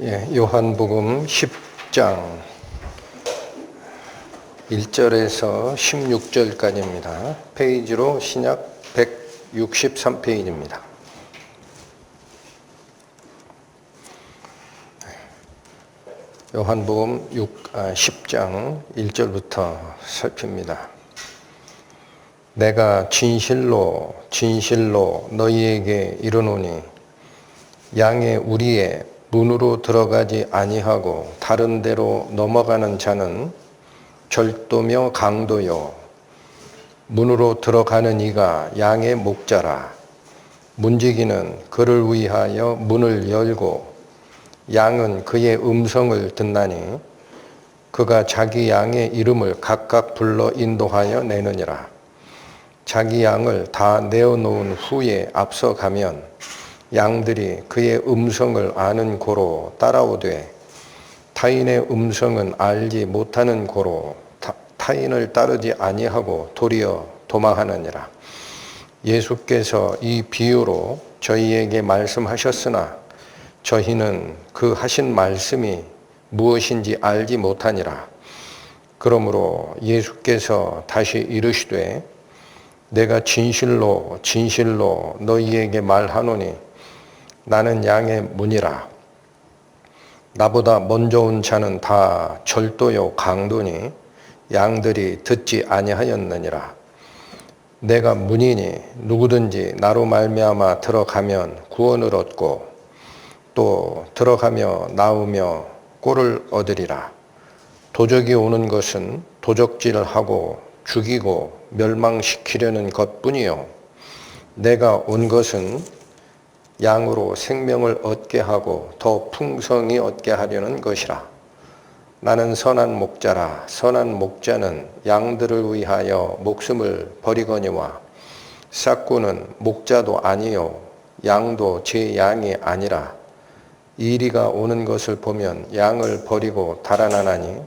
요한복음 10장 1절에서 16절까지입니다. 페이지로 신약 163페이지입니다. 요한복음 10장 1절부터 살핍니다. 내가 진실로 진실로 너희에게 이르노니 양의 우리의 문으로 들어가지 아니하고 다른 데로 넘어가는 자는 절도며 강도요 문으로 들어가는 이가 양의 목자라. 문지기는 그를 위하여 문을 열고 양은 그의 음성을 듣나니 그가 자기 양의 이름을 각각 불러 인도하여 내느니라. 자기 양을 다 내어놓은 후에 앞서가면 양들이 그의 음성을 아는 고로 따라오되 타인의 음성은 알지 못하는 고로 타인을 따르지 아니하고 도리어 도망하느니라. 예수께서 이 비유로 저희에게 말씀하셨으나 저희는 그 하신 말씀이 무엇인지 알지 못하니라. 그러므로 예수께서 다시 이르시되 내가 진실로 진실로 너희에게 말하노니 나는 양의 문이라. 나보다 먼저 온 자는 다 절도요 강도니 양들이 듣지 아니하였느니라. 내가 문이니 누구든지 나로 말미암아 들어가면 구원을 얻고 또 들어가며 나오며 꼴을 얻으리라. 도적이 오는 것은 도적질하고 죽이고 멸망시키려는 것뿐이요 내가 온 것은 양으로 생명을 얻게 하고 더 풍성히 얻게 하려는 것이라. 나는 선한 목자라. 선한 목자는 양들을 위하여 목숨을 버리거니와 싹구는 목자도 아니요 양도 제 양이 아니라. 이리가 오는 것을 보면 양을 버리고 달아나나니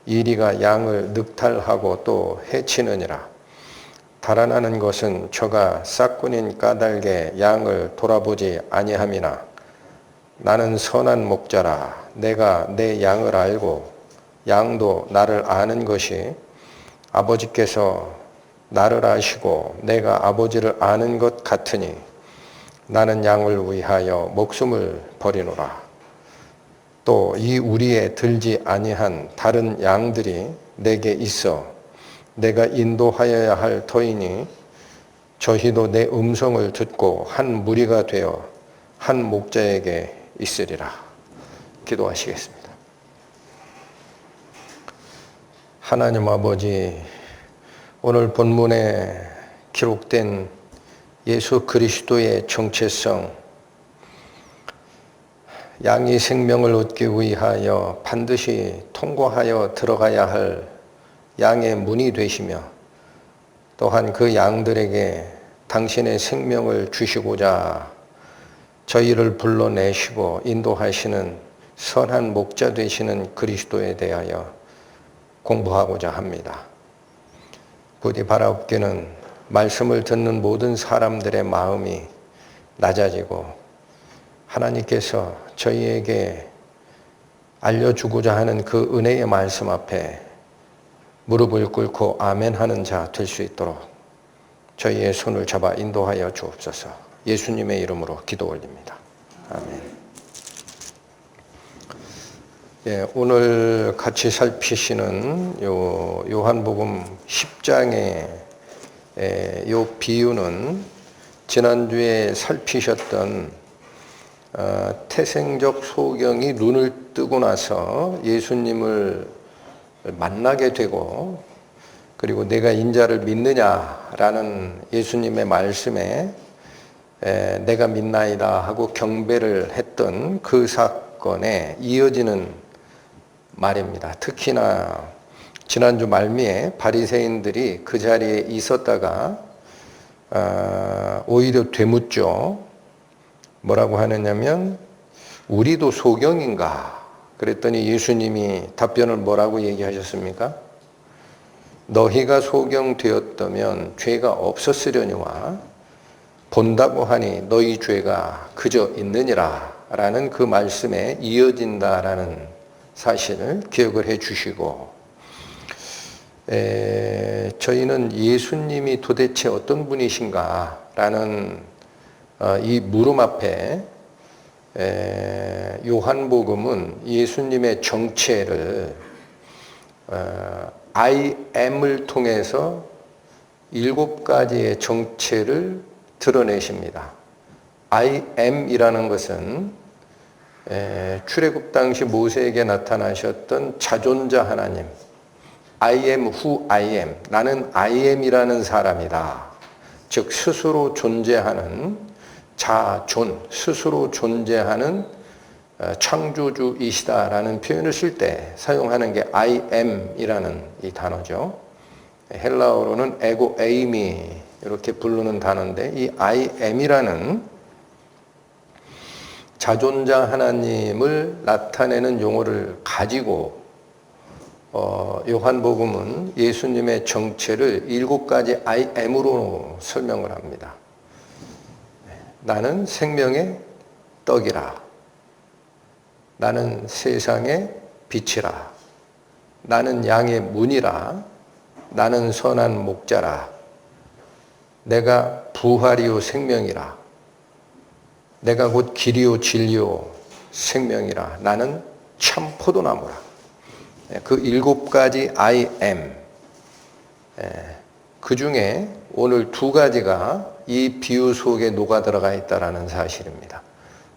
이리가 양을 늑탈하고 또 해치느니라. 달아나는 것은 저가 싹군인 까닭에 양을 돌아보지 아니함이나 나는 선한 목자라. 내가 내 양을 알고 양도 나를 아는 것이 아버지께서 나를 아시고 내가 아버지를 아는 것 같으니 나는 양을 위하여 목숨을 버리노라. 또 이 우리에 들지 아니한 다른 양들이 내게 있어 내가 인도하여야 할 터이니 저희도 내 음성을 듣고 한 무리가 되어 한 목자에게 있으리라. 기도하시겠습니다. 하나님 아버지, 오늘 본문에 기록된 예수 그리스도의 정체성, 양이 생명을 얻기 위하여 반드시 통과하여 들어가야 할 양의 문이 되시며 또한 그 양들에게 당신의 생명을 주시고자 저희를 불러내시고 인도하시는 선한 목자 되시는 그리스도에 대하여 공부하고자 합니다. 부디 바라옵기는 말씀을 듣는 모든 사람들의 마음이 낮아지고 하나님께서 저희에게 알려주고자 하는 그 은혜의 말씀 앞에 무릎을 꿇고 아멘 하는 자 될 수 있도록 저희의 손을 잡아 인도하여 주옵소서. 예수님의 이름으로 기도 올립니다. 아멘. 오늘 같이 살피시는 요한복음 10장의 요 비유는 지난주에 살피셨던 태생적 소경이 눈을 뜨고 나서 예수님을 만나게 되고 그리고 내가 인자를 믿느냐라는 예수님의 말씀에 내가 믿나이다 하고 경배를 했던 그 사건에 이어지는 말입니다. 특히나 지난주 말미에 바리새인들이 그 자리에 있었다가 오히려 되묻죠. 뭐라고 하느냐면 우리도 소경인가? 그랬더니 예수님이 답변을 뭐라고 얘기하셨습니까? 너희가 소경되었다면 죄가 없었으려니와 본다고 하니 너희 죄가 그저 있느니라 라는 그 말씀에 이어진다라는 사실을 기억을 해 주시고, 저희는 예수님이 도대체 어떤 분이신가라는 이 물음 앞에 요한복음은 예수님의 정체를 I am을 통해서 7가지의 정체를 드러내십니다. I am이라는 것은 출애굽 당시 모세에게 나타나셨던 자존자 하나님, I am who I am, 나는 I am이라는 사람이다. 즉 스스로 존재하는 자존, 스스로 존재하는 창조주이시다라는 표현을 쓸 때 사용하는 게 I am이라는 이 단어죠. 헬라어로는 에고 에이미 이렇게 부르는 단어인데, 이 I am이라는 자존자 하나님을 나타내는 용어를 가지고 요한복음은 예수님의 정체를 7가지 I am으로 설명을 합니다. 나는 생명의 떡이라, 나는 세상의 빛이라, 나는 양의 문이라, 나는 선한 목자라, 내가 부활이요 생명이라, 내가 곧 길이요 진리요 생명이라, 나는 참 포도나무라. 그 7가지 I am, 그 중에 오늘 2가지가 이 비유 속에 녹아 들어가 있다는 사실입니다.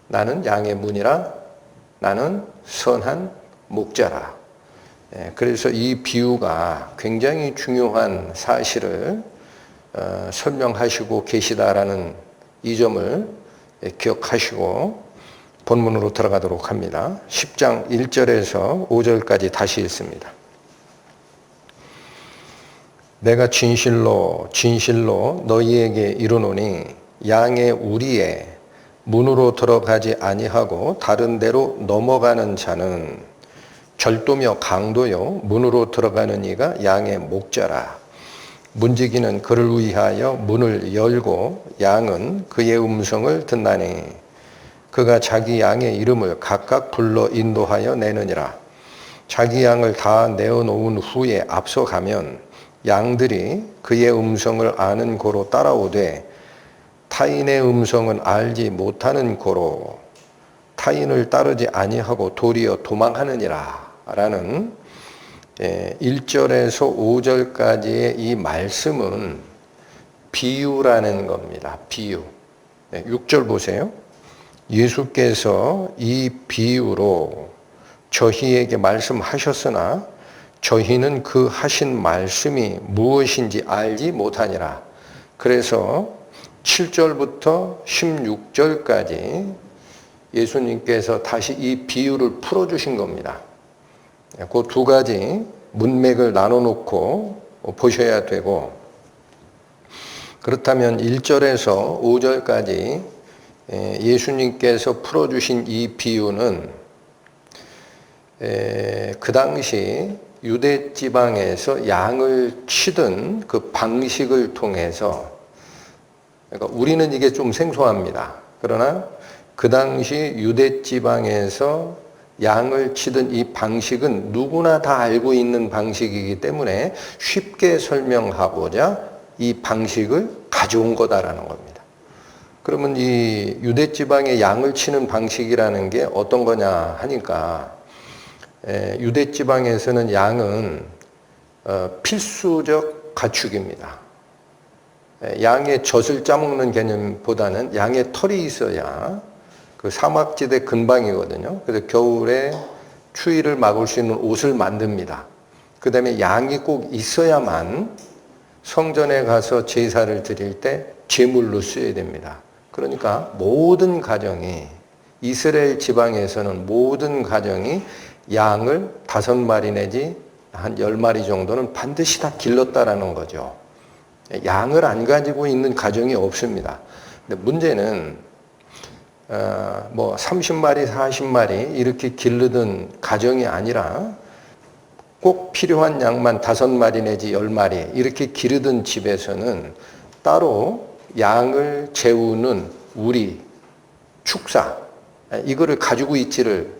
나는 양의 문이라, 나는 선한 목자라. 그래서 이 비유가 굉장히 중요한 사실을 설명하시고 계시다라는 이 점을 기억하시고 본문으로 들어가도록 합니다. 10장 1절에서 5절까지 다시 읽습니다. 내가 진실로 진실로 너희에게 이르노니 양의 우리에 문으로 들어가지 아니하고 다른 데로 넘어가는 자는 절도며 강도요 문으로 들어가는 이가 양의 목자라. 문지기는 그를 위하여 문을 열고 양은 그의 음성을 듣나니 그가 자기 양의 이름을 각각 불러 인도하여 내느니라. 자기 양을 다 내어놓은 후에 앞서가면 양들이 그의 음성을 아는 고로 따라오되 타인의 음성은 알지 못하는 고로 타인을 따르지 아니하고 도리어 도망하느니라 라는 1절에서 5절까지의 이 말씀은 비유라는 겁니다. 비유. 6절 보세요. 예수께서 이 비유로 저희에게 말씀하셨으나 저희는 그 하신 말씀이 무엇인지 알지 못하니라. 그래서 7절부터 16절까지 예수님께서 다시 이 비유를 풀어주신 겁니다. 그 2가지 문맥을 나눠놓고 보셔야 되고, 그렇다면 1절에서 5절까지 예수님께서 풀어주신 이 비유는 그 당시 유대 지방에서 양을 치던 그 방식을 통해서, 그러니까 우리는 이게 좀 생소합니다. 그러나 그 당시 유대 지방에서 양을 치던 이 방식은 누구나 다 알고 있는 방식이기 때문에 쉽게 설명하고자 이 방식을 가져온 거다라는 겁니다. 그러면 이 유대 지방의 양을 치는 방식이라는 게 어떤 거냐 하니까, 유대 지방에서는 양은 필수적 가축입니다. 양의 젖을 짜먹는 개념보다는 양의 털이 있어야 그 사막지대 근방이거든요. 그래서 겨울에 추위를 막을 수 있는 옷을 만듭니다. 그 다음에 양이 꼭 있어야만 성전에 가서 제사를 드릴 때 제물로 쓰여야 됩니다. 그러니까 모든 가정이, 이스라엘 지방에서는 모든 가정이 양을 5마리 내지 한 10마리 정도는 반드시 다 길렀다라는 거죠. 양을 안 가지고 있는 가정이 없습니다. 근데 문제는 30마리, 40마리 이렇게 기르던 가정이 아니라 꼭 필요한 양만 5마리 내지 10마리 이렇게 기르던 집에서는 따로 양을 재우는 우리, 축사, 이거를 가지고 있지를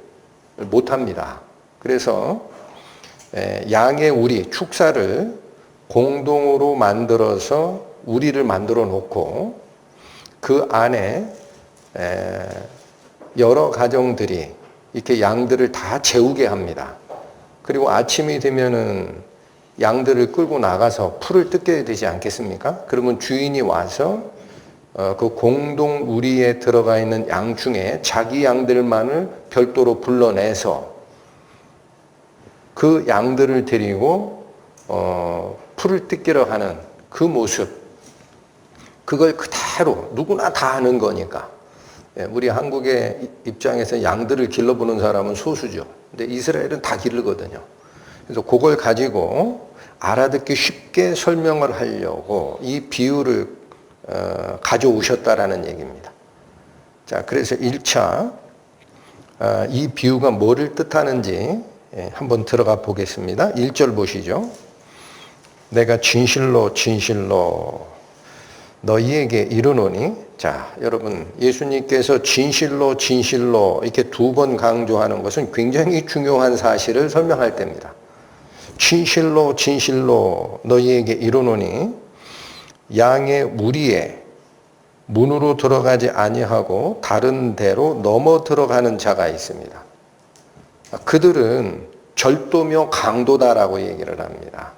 못합니다. 그래서 양의 우리, 축사를 공동으로 만들어서 우리를 만들어 놓고 그 안에 여러 가정들이 이렇게 양들을 다 재우게 합니다. 그리고 아침이 되면은 양들을 끌고 나가서 풀을 뜯게 되지 않겠습니까? 그러면 주인이 와서 그 공동 우리에 들어가 있는 양 중에 자기 양들만을 별도로 불러내서 그 양들을 데리고 풀을 뜯기러 하는 그 모습, 그걸 그대로 누구나 다 아는 거니까. 우리 한국의 입장에서 양들을 길러보는 사람은 소수죠. 근데 이스라엘은 다 기르거든요. 그래서 그걸 가지고 알아듣기 쉽게 설명을 하려고 이 비유를 가져오셨다라는 얘기입니다. 자, 그래서 1차 이 비유가 뭐를 뜻하는지 한번 들어가 보겠습니다. 1절 보시죠. 내가 진실로 진실로 너희에게 이르노니. 자, 여러분, 예수님께서 진실로 진실로 이렇게 2번 강조하는 것은 굉장히 중요한 사실을 설명할 때입니다. 진실로 진실로 너희에게 이르노니 양의 무리에 문으로 들어가지 아니하고 다른 데로 넘어 들어가는 자가 있습니다. 그들은 절도며 강도다라고 얘기를 합니다.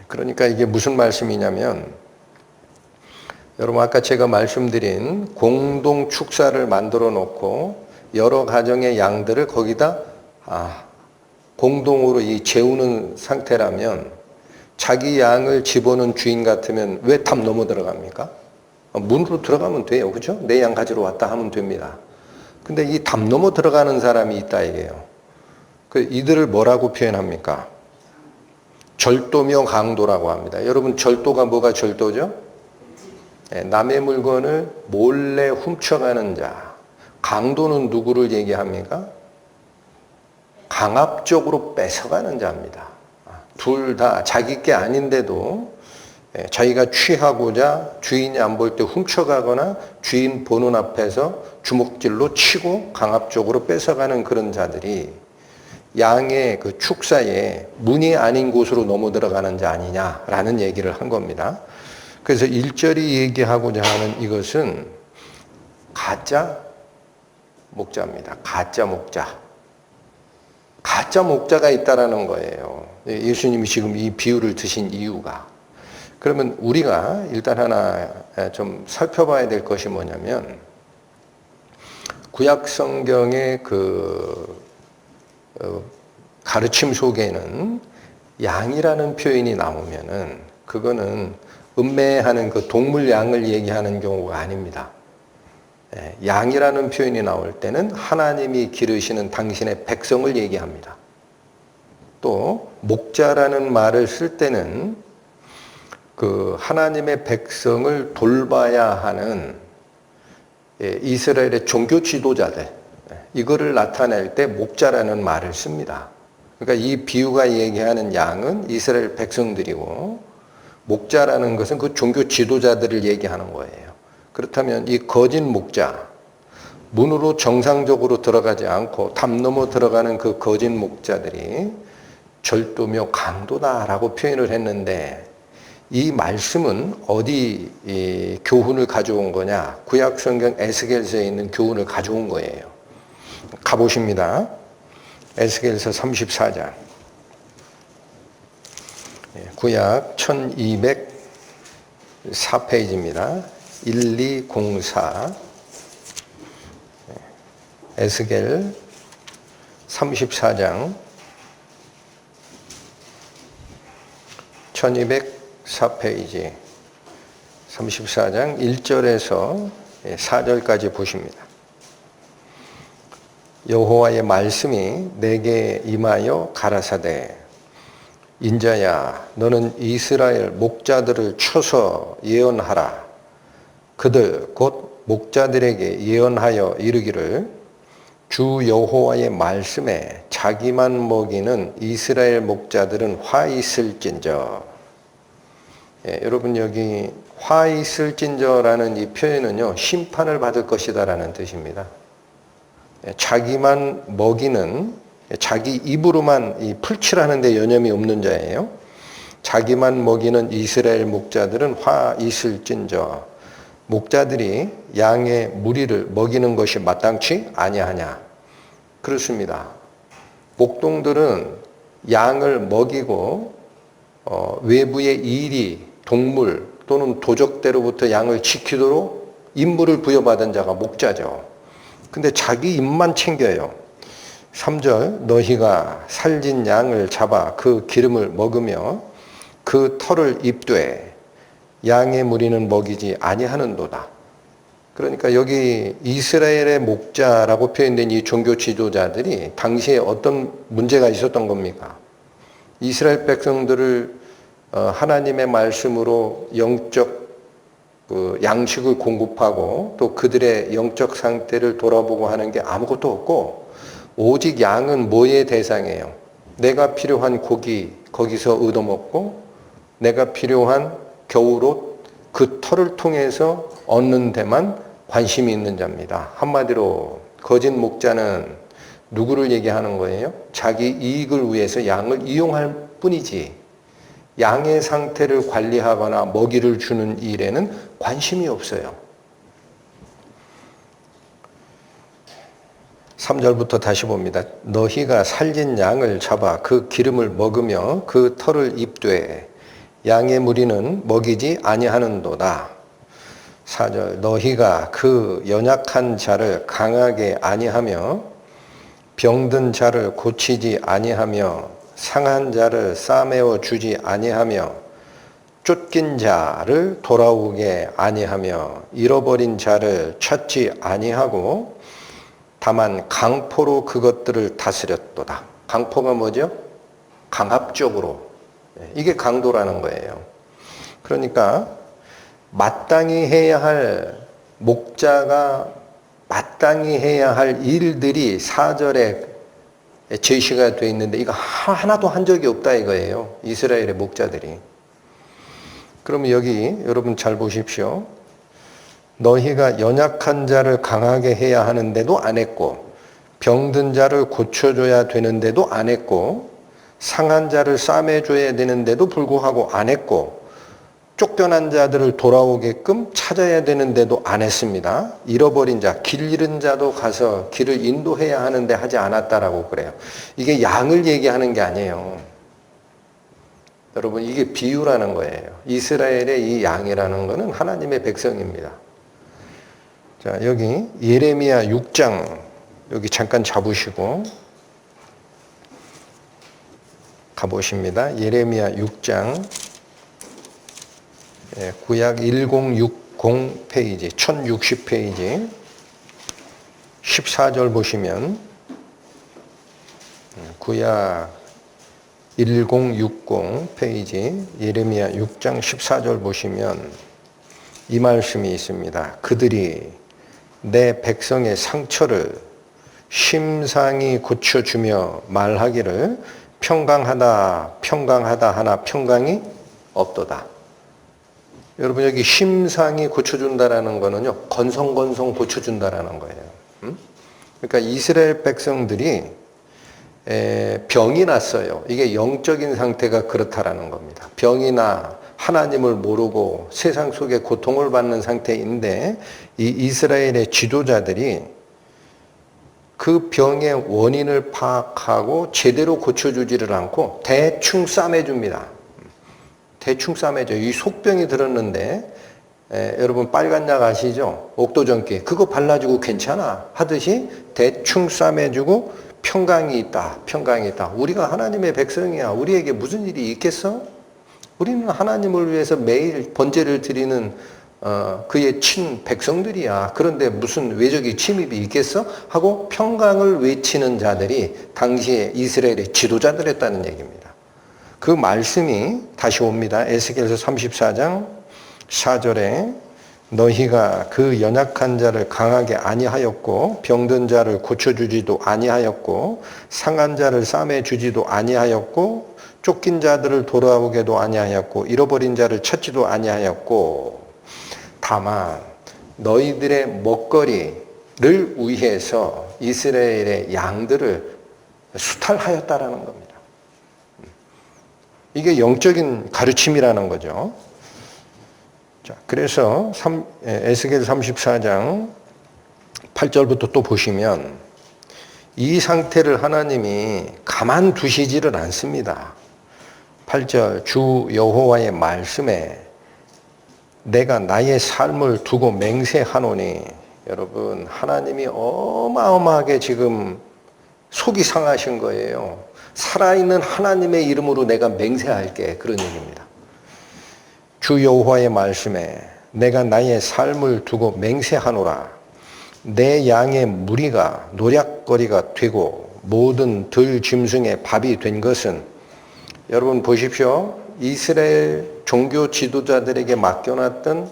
그러니까 이게 무슨 말씀이냐면, 여러분 아까 제가 말씀드린 공동 축사를 만들어 놓고 여러 가정의 양들을 거기다 공동으로 재우는 상태라면 자기 양을 집어넣은 주인 같으면 왜 탑 넘어 들어갑니까? 문으로 들어가면 돼요. 그죠? 내 양 가지러 왔다 하면 됩니다. 근데 이 담 넘어 들어가는 사람이 있다 이게요. 이들을 뭐라고 표현합니까? 절도며 강도라고 합니다. 여러분, 절도가 뭐가 절도죠? 남의 물건을 몰래 훔쳐가는 자. 강도는 누구를 얘기합니까? 강압적으로 뺏어가는 자입니다. 둘 다 자기 게 아닌데도 자기가 취하고자 주인이 안 볼 때 훔쳐가거나 주인 보는 앞에서 주먹질로 치고 강압적으로 뺏어가는 그런 자들이 양의 그 축사에 문이 아닌 곳으로 넘어 들어가는 자 아니냐라는 얘기를 한 겁니다. 그래서 1절이 얘기하고자 하는 이것은 가짜 목자입니다. 가짜 목자. 가짜 목자가 있다라는 거예요. 예수님이 지금 이 비유를 드신 이유가. 그러면 우리가 일단 하나 좀 살펴봐야 될 것이 뭐냐면, 구약 성경의 그 가르침 속에는 양이라는 표현이 나오면은 그거는 음매하는 그 동물 양을 얘기하는 경우가 아닙니다. 양이라는 표현이 나올 때는 하나님이 기르시는 당신의 백성을 얘기합니다. 또 목자라는 말을 쓸 때는 그 하나님의 백성을 돌봐야 하는 이스라엘의 종교 지도자들, 이거를 나타낼 때 목자라는 말을 씁니다. 그러니까 이 비유가 얘기하는 양은 이스라엘 백성들이고, 목자라는 것은 그 종교 지도자들을 얘기하는 거예요. 그렇다면 이 거짓 목자, 문으로 정상적으로 들어가지 않고 담 넘어 들어가는 그 거짓 목자들이 절도며 강도다라고 표현을 했는데, 이 말씀은 어디 교훈을 가져온 거냐? 구약 성경 에스겔서에 있는 교훈을 가져온 거예요. 가보십니다. 에스겔서 34장. 구약 1204페이지입니다. 1204. 에스겔 34장 1204페이지 34장 1절에서 4절까지 보십니다. 여호와의 말씀이 내게 임하여 가라사대, 인자야, 너는 이스라엘 목자들을 쳐서 예언하라. 그들 곧 목자들에게 예언하여 이르기를, 주 여호와의 말씀에 자기만 먹이는 이스라엘 목자들은 화 있을진저. 여러분, 여기 화 있을진저라는 이 표현은요, 심판을 받을 것이다라는 뜻입니다. 자기만 먹이는, 자기 입으로만 이 풀칠하는 데 여념이 없는 자예요. 자기만 먹이는 이스라엘 목자들은 화 있을진저, 목자들이 양의 무리를 먹이는 것이 마땅치 아니하냐. 그렇습니다. 목동들은 양을 먹이고 외부의 이리, 동물 또는 도적대로부터 양을 지키도록 임무를 부여받은 자가 목자죠. 근데 자기 입만 챙겨요. 3절, 너희가 살진 양을 잡아 그 기름을 먹으며 그 털을 입되 양의 무리는 먹이지 아니하는도다. 그러니까 여기 이스라엘의 목자라고 표현된 이 종교 지도자들이 당시에 어떤 문제가 있었던 겁니까? 이스라엘 백성들을 하나님의 말씀으로 영적 양식을 공급하고 또 그들의 영적 상태를 돌아보고 하는 게 아무것도 없고, 오직 양은 뭐의 대상이에요? 내가 필요한 고기 거기서 얻어먹고 내가 필요한 겨울옷 그 털을 통해서 얻는 데만 관심이 있는 자입니다. 한마디로 거짓 목자는 누구를 얘기하는 거예요? 자기 이익을 위해서 양을 이용할 뿐이지 양의 상태를 관리하거나 먹이를 주는 일에는 관심이 없어요. 3절부터 다시 봅니다. 너희가 살진 양을 잡아 그 기름을 먹으며 그 털을 입되 양의 무리는 먹이지 아니하는도다. 4절, 너희가 그 연약한 자를 강하게 아니하며 병든 자를 고치지 아니하며 상한 자를 싸매어 주지 아니하며 쫓긴 자를 돌아오게 아니하며 잃어버린 자를 찾지 아니하고 다만 강포로 그것들을 다스렸도다. 강포가 뭐죠? 강압적으로. 이게 강도라는 거예요. 그러니까 마땅히 해야 할 목자가 마땅히 해야 할 일들이 4절에 제시가 되어 있는데 이거 하나도 한 적이 없다 이거예요. 이스라엘의 목자들이. 그러면 여기 여러분 잘 보십시오. 너희가 연약한 자를 강하게 해야 하는데도 안 했고 병든 자를 고쳐줘야 되는데도 안 했고 상한 자를 싸매줘야 되는데도 불구하고 안 했고 쫓겨난 자들을 돌아오게끔 찾아야 되는데도 안 했습니다. 잃어버린 자, 길 잃은 자도 가서 길을 인도해야 하는데 하지 않았다라고 그래요. 이게 양을 얘기하는 게 아니에요. 여러분 이게 비유라는 거예요. 이스라엘의 이 양이라는 거는 하나님의 백성입니다. 자, 여기 예레미야 6장 여기 잠깐 잡으시고 가보십니다. 예레미야 6장 구약 1060 페이지 1060페이지 14절 보시면 구약 1060 페이지 예레미야 6장 14절 보시면 이 말씀이 있습니다. 그들이 내 백성의 상처를 심상히 고쳐주며 말하기를 평강하다 평강하다 하나 평강이 없도다. 여러분 여기 심상히 고쳐준다라는 거는요 건성건성 고쳐준다라는 거예요. 그러니까 이스라엘 백성들이 병이 났어요. 이게 영적인 상태가 그렇다라는 겁니다. 병이 나 하나님을 모르고 세상 속에 고통을 받는 상태인데 이 이스라엘의 지도자들이 그 병의 원인을 파악하고 제대로 고쳐주지를 않고 대충 싸매줍니다. 대충 싸매줘. 이 속병이 들었는데 여러분 빨간 약 아시죠? 옥도전기 그거 발라주고 괜찮아 하듯이 대충 싸매주고 평강이 있다. 평강이 있다. 우리가 하나님의 백성이야. 우리에게 무슨 일이 있겠어? 우리는 하나님을 위해서 매일 번제를 드리는 그의 친 백성들이야. 그런데 무슨 외적인 침입이 있겠어? 하고 평강을 외치는 자들이 당시에 이스라엘의 지도자들이었다는 얘기입니다. 그 말씀이 다시 옵니다. 에스겔서 34장 4절에 너희가 그 연약한 자를 강하게 아니하였고 병든 자를 고쳐주지도 아니하였고 상한 자를 싸매주지도 아니하였고 쫓긴 자들을 돌아오게도 아니하였고 잃어버린 자를 찾지도 아니하였고 다만 너희들의 먹거리를 위해서 이스라엘의 양들을 수탈하였다라는 겁니다. 이게 영적인 가르침이라는 거죠. 자, 그래서 에스겔 34장 8절부터 또 보시면 이 상태를 하나님이 가만두시지를 않습니다. 8절 주 여호와의 말씀에 내가 나의 삶을 두고 맹세하노니, 여러분 하나님이 어마어마하게 지금 속이 상하신 거예요. 살아있는 하나님의 이름으로 내가 맹세할게, 그런 얘기입니다. 주 여호와의 말씀에 내가 나의 삶을 두고 맹세하노라. 내 양의 무리가 노략거리가 되고 모든 들 짐승의 밥이 된 것은, 여러분 보십시오. 이스라엘 종교 지도자들에게 맡겨놨던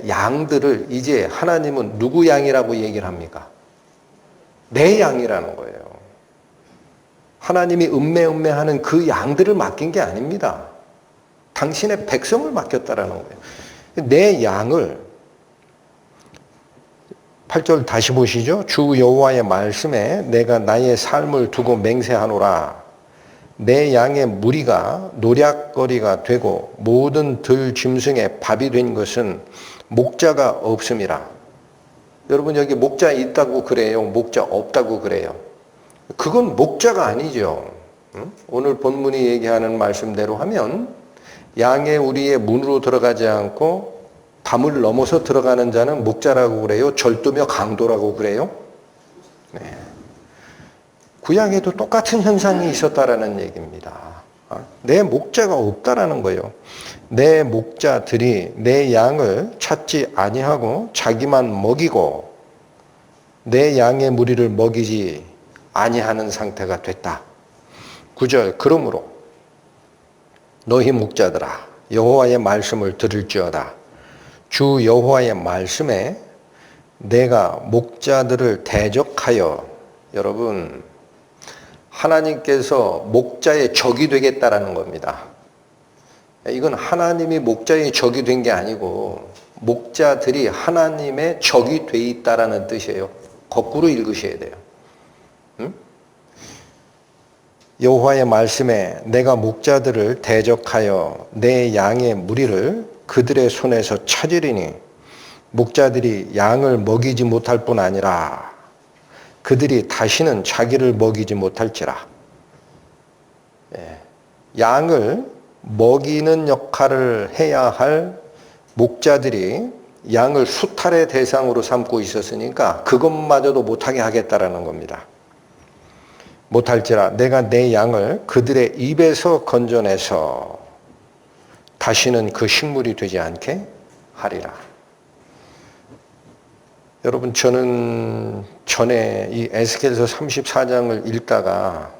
양들을 이제 하나님은 누구 양이라고 얘기를 합니까? 내 양이라는 거예요. 하나님이 음매하는 그 양들을 맡긴 게 아닙니다. 당신의 백성을 맡겼다라는 거예요. 내 양을, 8절 다시 보시죠. 주 여호와의 말씀에 내가 나의 삶을 두고 맹세하노라. 내 양의 무리가 노략거리가 되고 모든 들 짐승의 밥이 된 것은 목자가 없음이라. 여러분 여기 목자 있다고 그래요? 목자 없다고 그래요? 그건 목자가 아니죠. 오늘 본문이 얘기하는 말씀대로 하면 양의 우리의 문으로 들어가지 않고 담을 넘어서 들어가는 자는 목자라고 그래요? 절도며 강도라고 그래요? 네. 구약에도 똑같은 현상이 있었다라는 얘기입니다. 내 목자가 없다라는 거예요. 내 목자들이 내 양을 찾지 아니하고 자기만 먹이고 내 양의 무리를 먹이지 아니하는 상태가 됐다. 9절 그러므로 너희 목자들아 여호와의 말씀을 들을지어다. 주 여호와의 말씀에 내가 목자들을 대적하여, 여러분 하나님께서 목자의 적이 되겠다라는 겁니다. 이건 하나님이 목자의 적이 된 게 아니고 목자들이 하나님의 적이 돼 있다라는 뜻이에요. 거꾸로 읽으셔야 돼요. 여호와의 말씀에 내가 목자들을 대적하여 내 양의 무리를 그들의 손에서 찾으리니 목자들이 양을 먹이지 못할 뿐 아니라 그들이 다시는 자기를 먹이지 못할지라. 양을 먹이는 역할을 해야 할 목자들이 양을 수탈의 대상으로 삼고 있었으니까 그것마저도 못하게 하겠다라는 겁니다. 못할지라 내가 내 양을 그들의 입에서 건져내서 다시는 그 식물이 되지 않게 하리라. 여러분 저는 전에 이 에스겔서 34장을 읽다가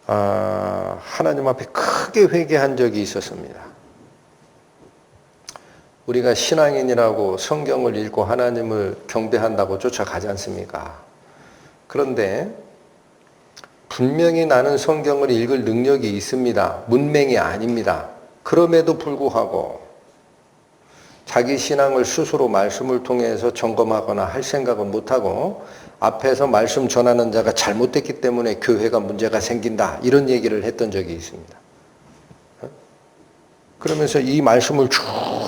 하나님 앞에 크게 회개한 적이 있었습니다. 우리가 신앙인이라고 성경을 읽고 하나님을 경배한다고 쫓아가지 않습니까? 그런데 분명히 나는 성경을 읽을 능력이 있습니다. 문맹이 아닙니다. 그럼에도 불구하고 자기 신앙을 스스로 말씀을 통해서 점검하거나 할 생각은 못하고 앞에서 말씀 전하는 자가 잘못됐기 때문에 교회가 문제가 생긴다, 이런 얘기를 했던 적이 있습니다. 그러면서 이 말씀을 쭉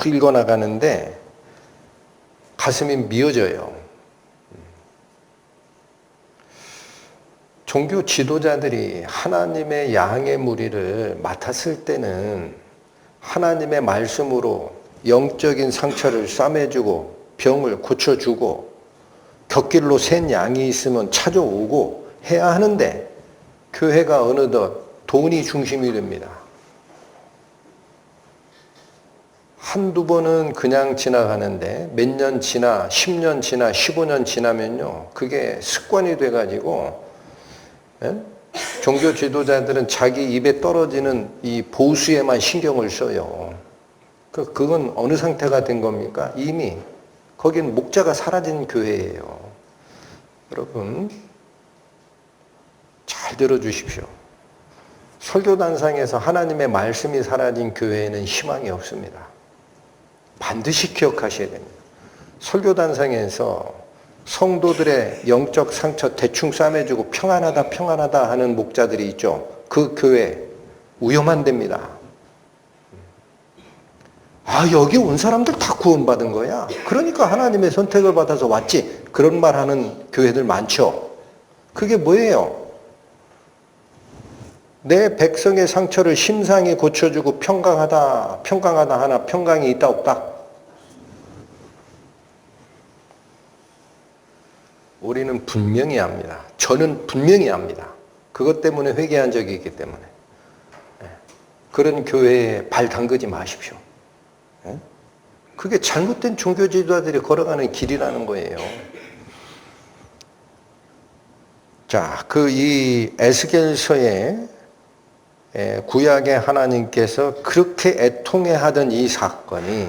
읽어나가는데 가슴이 미어져요. 종교 지도자들이 하나님의 양의 무리를 맡았을 때는 하나님의 말씀으로 영적인 상처를 싸매주고 병을 고쳐주고 곁길로 샌 양이 있으면 찾아오고 해야 하는데 교회가 어느덧 돈이 중심이 됩니다. 한두 번은 그냥 지나가는데 몇 년 지나 10년 지나 15년 지나면요 그게 습관이 돼가지고 종교 지도자들은 자기 입에 떨어지는 이 보수에만 신경을 써요. 그건 어느 상태가 된 겁니까? 이미 거긴 목자가 사라진 교회예요. 여러분 잘 들어주십시오. 설교단상에서 하나님의 말씀이 사라진 교회에는 희망이 없습니다. 반드시 기억하셔야 됩니다. 설교단상에서 성도들의 영적 상처 대충 싸매주고 평안하다 평안하다 하는 목자들이 있죠. 그 교회 위험한 데입니다. 아, 여기 온 사람들 다 구원받은 거야. 그러니까 하나님의 선택을 받아서 왔지. 그런 말 하는 교회들 많죠. 그게 뭐예요? 내 백성의 상처를 심상히 고쳐주고 평강하다 하나 평강이 있다 없다? 우리는 분명히 압니다. 저는 분명히 압니다. 그것 때문에 회개한 적이 있기 때문에. 그런 교회에 발 담그지 마십시오. 그게 잘못된 종교 지도자들이 걸어가는 길이라는 거예요. 자, 이 에스겔서에 구약의 하나님께서 그렇게 애통해하던 이 사건이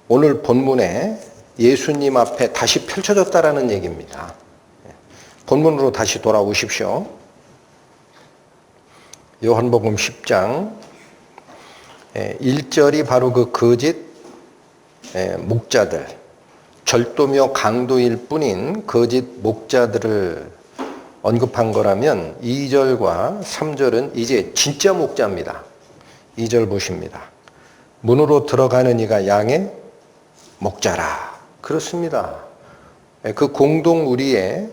오늘 본문에 예수님 앞에 다시 펼쳐졌다라는 얘기입니다. 본문으로 다시 돌아오십시오. 요한복음 10장 1절이 바로 그 거짓 목자들, 절도며 강도일 뿐인 거짓 목자들을 언급한 거라면 2절과 3절은 이제 진짜 목자입니다. 2절 보십니다. 문으로 들어가는 이가 양의 목자라. 그렇습니다. 그 공동 우리에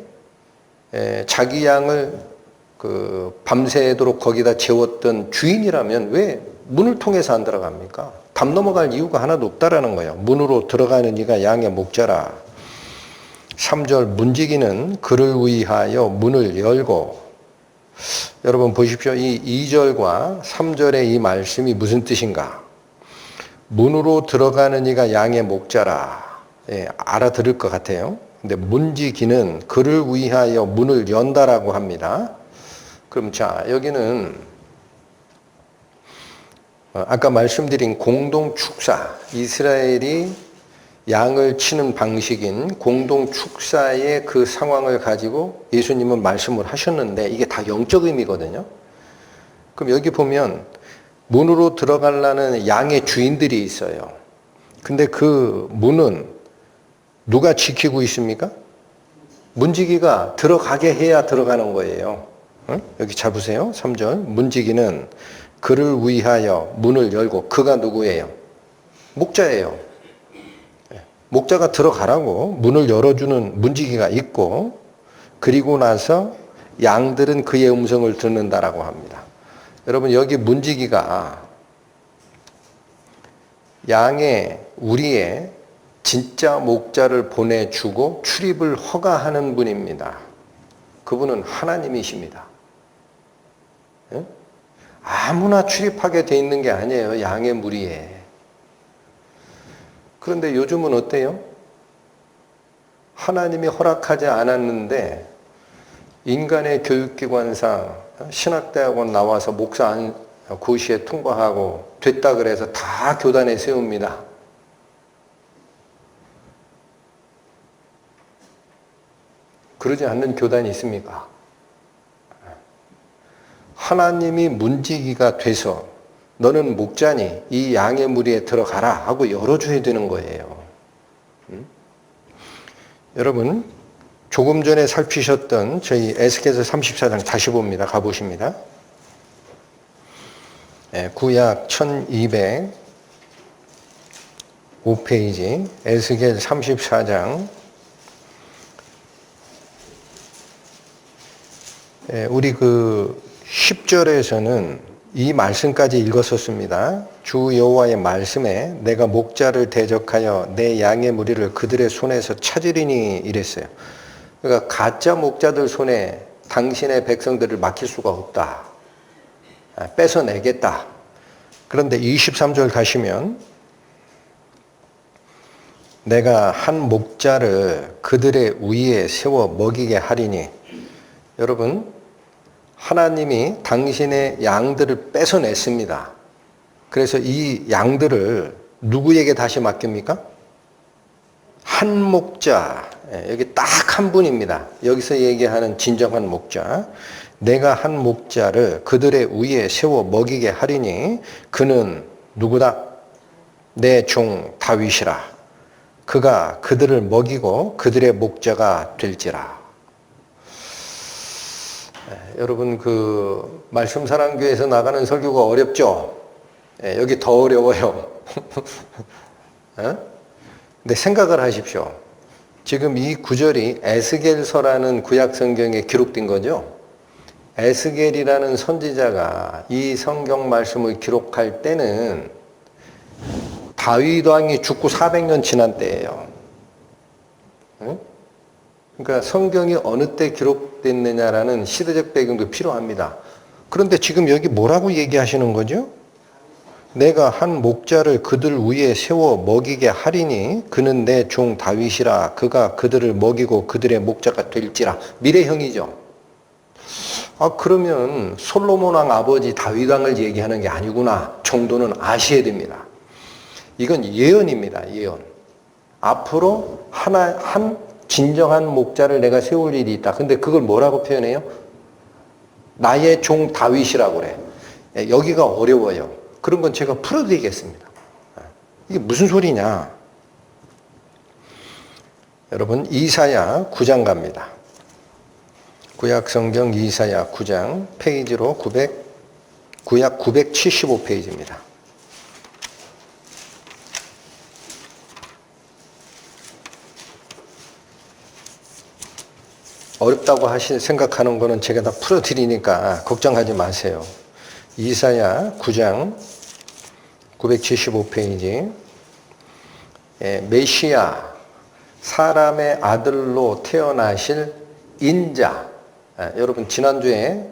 자기 양을 밤새도록 거기다 재웠던 주인이라면 왜 문을 통해서 안 들어갑니까? 담 넘어갈 이유가 하나도 없다라는 거예요. 문으로 들어가는 이가 양의 목자라. 3절 문지기는 그를 위하여 문을 열고. 여러분 보십시오. 이 2절과 3절의 이 말씀이 무슨 뜻인가? 문으로 들어가는 이가 양의 목자라. 알아들을 것 같아요. 근데 문지기는 그를 위하여 문을 연다라고 합니다. 그럼 자, 여기는 아까 말씀드린 공동축사, 이스라엘이 양을 치는 방식인 공동축사의 그 상황을 가지고 예수님은 말씀을 하셨는데 이게 다 영적 의미거든요. 그럼 여기 보면 문으로 들어가려는 양의 주인들이 있어요. 근데 그 문은 누가 지키고 있습니까? 문지기가 들어가게 해야 들어가는 거예요. 응? 여기 잘 보세요. 3절. 문지기는 그를 위하여 문을 열고. 그가 누구예요? 목자예요. 목자가 들어가라고 문을 열어주는 문지기가 있고, 그리고 나서 양들은 그의 음성을 듣는다라고 합니다. 여러분 여기 문지기가 우리의 진짜 목자를 보내주고 출입을 허가하는 분입니다. 그분은 하나님이십니다. 아무나 출입하게 돼 있는 게 아니에요. 양의 무리에. 그런데 요즘은 어때요? 하나님이 허락하지 않았는데 인간의 교육기관상 신학대학원 나와서 목사 고시에 통과하고 됐다 그래서 다 교단에 세웁니다. 그러지 않는 교단이 있습니까? 하나님이 문지기가 돼서 너는 목자니 이 양의 무리에 들어가라 하고 열어줘야 되는 거예요. 여러분 조금 전에 살피셨던 저희 에스겔서 34장 다시 봅니다. 가보십니다. 구약 1205페이지 에스겔 34장. 우리 10절에서는 이 말씀까지 읽었었습니다. 주 여호와의 말씀에 내가 목자를 대적하여 내 양의 무리를 그들의 손에서 찾으리니 이랬어요. 그러니까 가짜 목자들 손에 당신의 백성들을 맡길 수가 없다. 뺏어내겠다. 그런데 23절 가시면 내가 한 목자를 그들의 위에 세워 먹이게 하리니. 여러분 하나님이 당신의 양들을 뺏어냈습니다. 그래서 이 양들을 누구에게 다시 맡깁니까? 한 목자. 여기 딱 한 분입니다. 여기서 얘기하는 진정한 목자. 내가 한 목자를 그들의 위에 세워 먹이게 하리니 그는 누구다? 내 종 다윗이라. 그가 그들을 먹이고 그들의 목자가 될지라. 여러분 그 말씀사랑교회에서 나가는 설교가 어렵죠? 여기 더 어려워요. 근데 생각을 하십시오. 지금 이 구절이 에스겔서라는 구약성경에 기록된 거죠. 에스겔이라는 선지자가 이 성경 말씀을 기록할 때는 다윗 왕이 죽고 400년 지난 때예요. 그러니까 성경이 어느 때 기록됐느냐라는 시대적 배경도 필요합니다. 그런데 지금 여기 뭐라고 얘기하시는 거죠? 내가 한 목자를 그들 위에 세워 먹이게 하리니 그는 내 종 다윗이라. 그가 그들을 먹이고 그들의 목자가 될지라. 미래형이죠. 그러면 솔로몬 왕 아버지 다윗 왕을 얘기하는 게 아니구나 정도는 아셔야 됩니다. 이건 예언입니다. 예언. 앞으로 한 진정한 목자를 내가 세울 일이 있다. 근데 그걸 뭐라고 표현해요? 나의 종 다윗이라고 그래. 여기가 어려워요. 그런 건 제가 풀어드리겠습니다. 이게 무슨 소리냐? 여러분 이사야 9장 갑니다. 구약성경 이사야 9장 페이지로 구약 975페이지입니다. 어렵다고 생각하는 거는 제가 다 풀어드리니까 걱정하지 마세요. 이사야 9장 975페이지. 메시아 사람의 아들로 태어나실 인자. 여러분 지난주에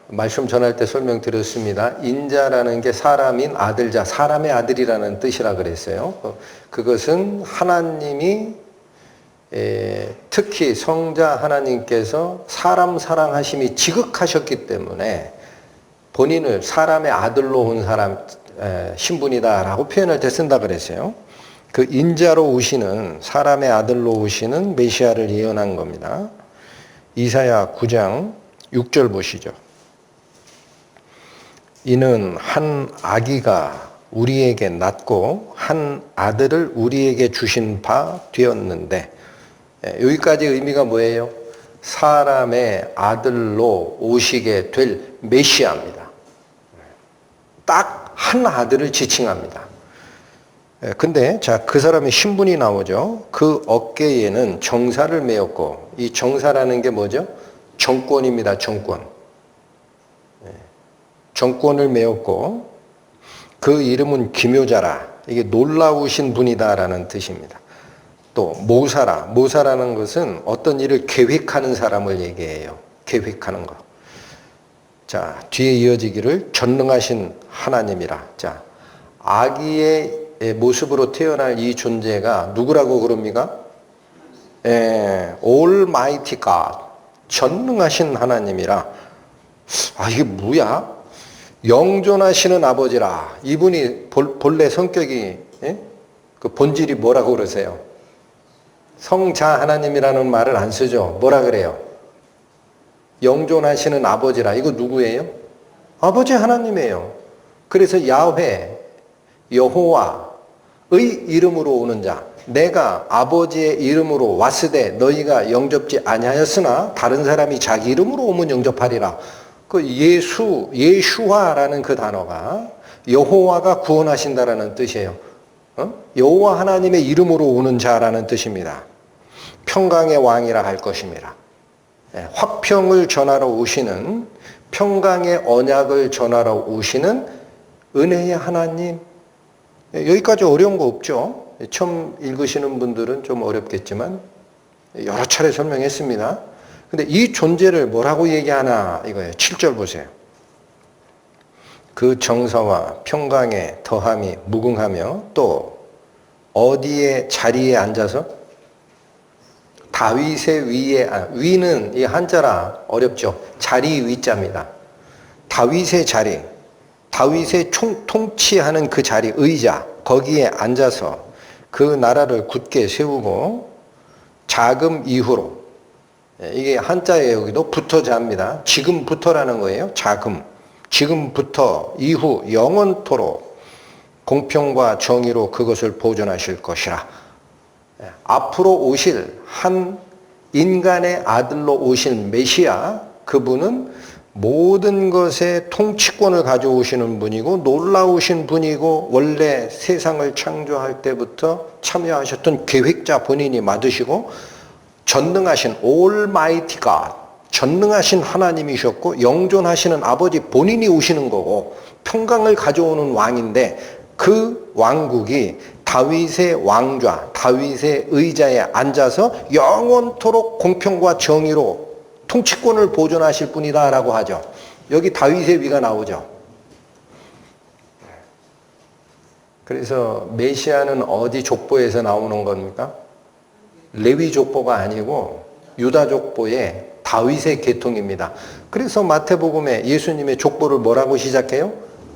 말씀 전할 때 설명드렸습니다. 인자라는 게 사람인 아들자, 사람의 아들이라는 뜻이라 그랬어요. 그것은 하나님이 특히 성자 하나님께서 사람 사랑하심이 지극하셨기 때문에 본인을 사람의 아들로 온 사람 신분이다라고 표현할 때 쓴다 그랬어요. 그 인자로 오시는 사람의 아들로 오시는 메시아를 예언한 겁니다. 이사야 9장 6절 보시죠. 이는 한 아기가 우리에게 낳고 한 아들을 우리에게 주신 바 되었는데, 여기까지 의미가 뭐예요? 사람의 아들로 오시게 될 메시아입니다. 딱 한 아들을 지칭합니다. 근데 자, 그 사람의 신분이 나오죠. 그 어깨에는 정사를 메었고, 이 정사라는 게 뭐죠? 정권입니다. 정권. 정권을 메었고, 그 이름은 기묘자라. 이게 놀라우신 분이다라는 뜻입니다. 또 모사라. 모사라는 것은 어떤 일을 계획하는 사람을 얘기해요. 계획하는 거. 자, 뒤에 이어지기를 전능하신 하나님이라. 자, 아기의 모습으로 태어날 이 존재가 누구라고 그럽니까? Almighty God. 전능하신 하나님이라. 이게 뭐야? 영존하시는 아버지라. 이분이 본래 성격이, 그 본질이 뭐라고 그러세요? 성자 하나님이라는 말을 안 쓰죠. 뭐라 그래요? 영존하시는 아버지라. 이거 누구예요? 아버지 하나님이에요. 그래서 야훼, 여호와의 이름으로 오는 자. 내가 아버지의 이름으로 왔으되 너희가 영접지 아니하였으나 다른 사람이 자기 이름으로 오면 영접하리라. 그 예수화라는 그 단어가 여호와가 구원하신다라는 뜻이에요. 여호와 하나님의 이름으로 오는 자라는 뜻입니다. 평강의 왕이라 할 것입니다. 화평을 전하러 오시는, 평강의 언약을 전하러 오시는 은혜의 하나님. 여기까지 어려운 거 없죠? 처음 읽으시는 분들은 좀 어렵겠지만 여러 차례 설명했습니다. 근데 이 존재를 뭐라고 얘기하나 이거예요. 7절 보세요. 그 정사와 평강의 더함이 무궁하며 또 어디에 자리에 앉아서 다윗의 위에, 위는 이 한자라 어렵죠. 자리 위자입니다. 다윗의 자리, 다윗의 통치하는 그 자리, 의자, 거기에 앉아서 그 나라를 굳게 세우고 자금 이후로, 이게 한자예요. 여기도 부터자입니다. 지금부터라는 거예요. 자금. 지금부터 이후 영원토록 공평과 정의로 그것을 보존하실 것이라. 앞으로 오실 한 인간의 아들로 오실 메시아, 그분은 모든 것의 통치권을 가져오시는 분이고 놀라우신 분이고 원래 세상을 창조할 때부터 참여하셨던 계획자 본인이 맞으시고 전능하신 Almighty God, 전능하신 하나님이셨고 영존하시는 아버지 본인이 오시는 거고 평강을 가져오는 왕인데 그 왕국이 다윗의 왕좌, 다윗의 의자에 앉아서 영원토록 공평과 정의로 통치권을 보존하실 분이다라고 하죠. 여기 다윗의 위가 나오죠. 그래서 메시아는 어디 족보에서 나오는 겁니까? 레위 족보가 아니고 유다 족보의 다윗의 계통입니다. 그래서 마태복음에 예수님의 족보를 뭐라고 시작해요?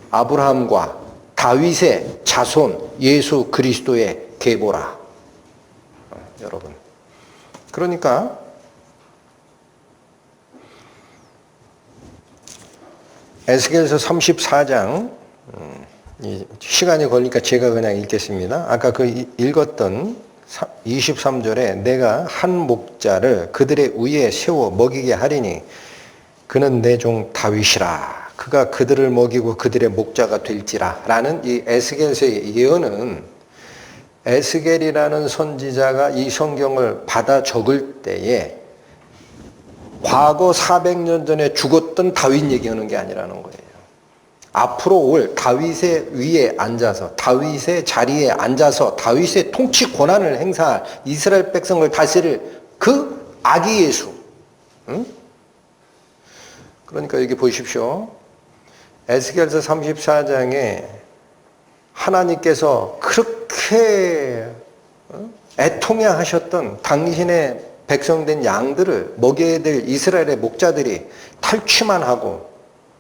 아브라함과 다윗의 자손 예수 그리스도의 계보라. 여러분. 그러니까 에스겔서 34장, 시간이 걸리니까 제가 그냥 읽겠습니다. 아까 그 읽었던 23절에 내가 한 목자를 그들의 위에 세워 먹이게 하리니 그는 내 종 다윗이라. 그가 그들을 먹이고 그들의 목자가 될지라. 라는 이 에스겔서의 예언은 에스겔이라는 선지자가 이 성경을 받아 적을 때에 과거 400년 전에 죽었던 다윗 얘기하는 게 아니라는 거예요. 앞으로 올 다윗의 위에 앉아서 다윗의 자리에 앉아서 다윗의 통치 권한을 행사할 이스라엘 백성을 다스릴 그 아기 예수. 응? 그러니까 여기 보십시오. 에스겔서 34장에 하나님께서 그렇게 애통해 하셨던 당신의 백성된 양들을 먹여야 될 이스라엘의 목자들이 탈취만 하고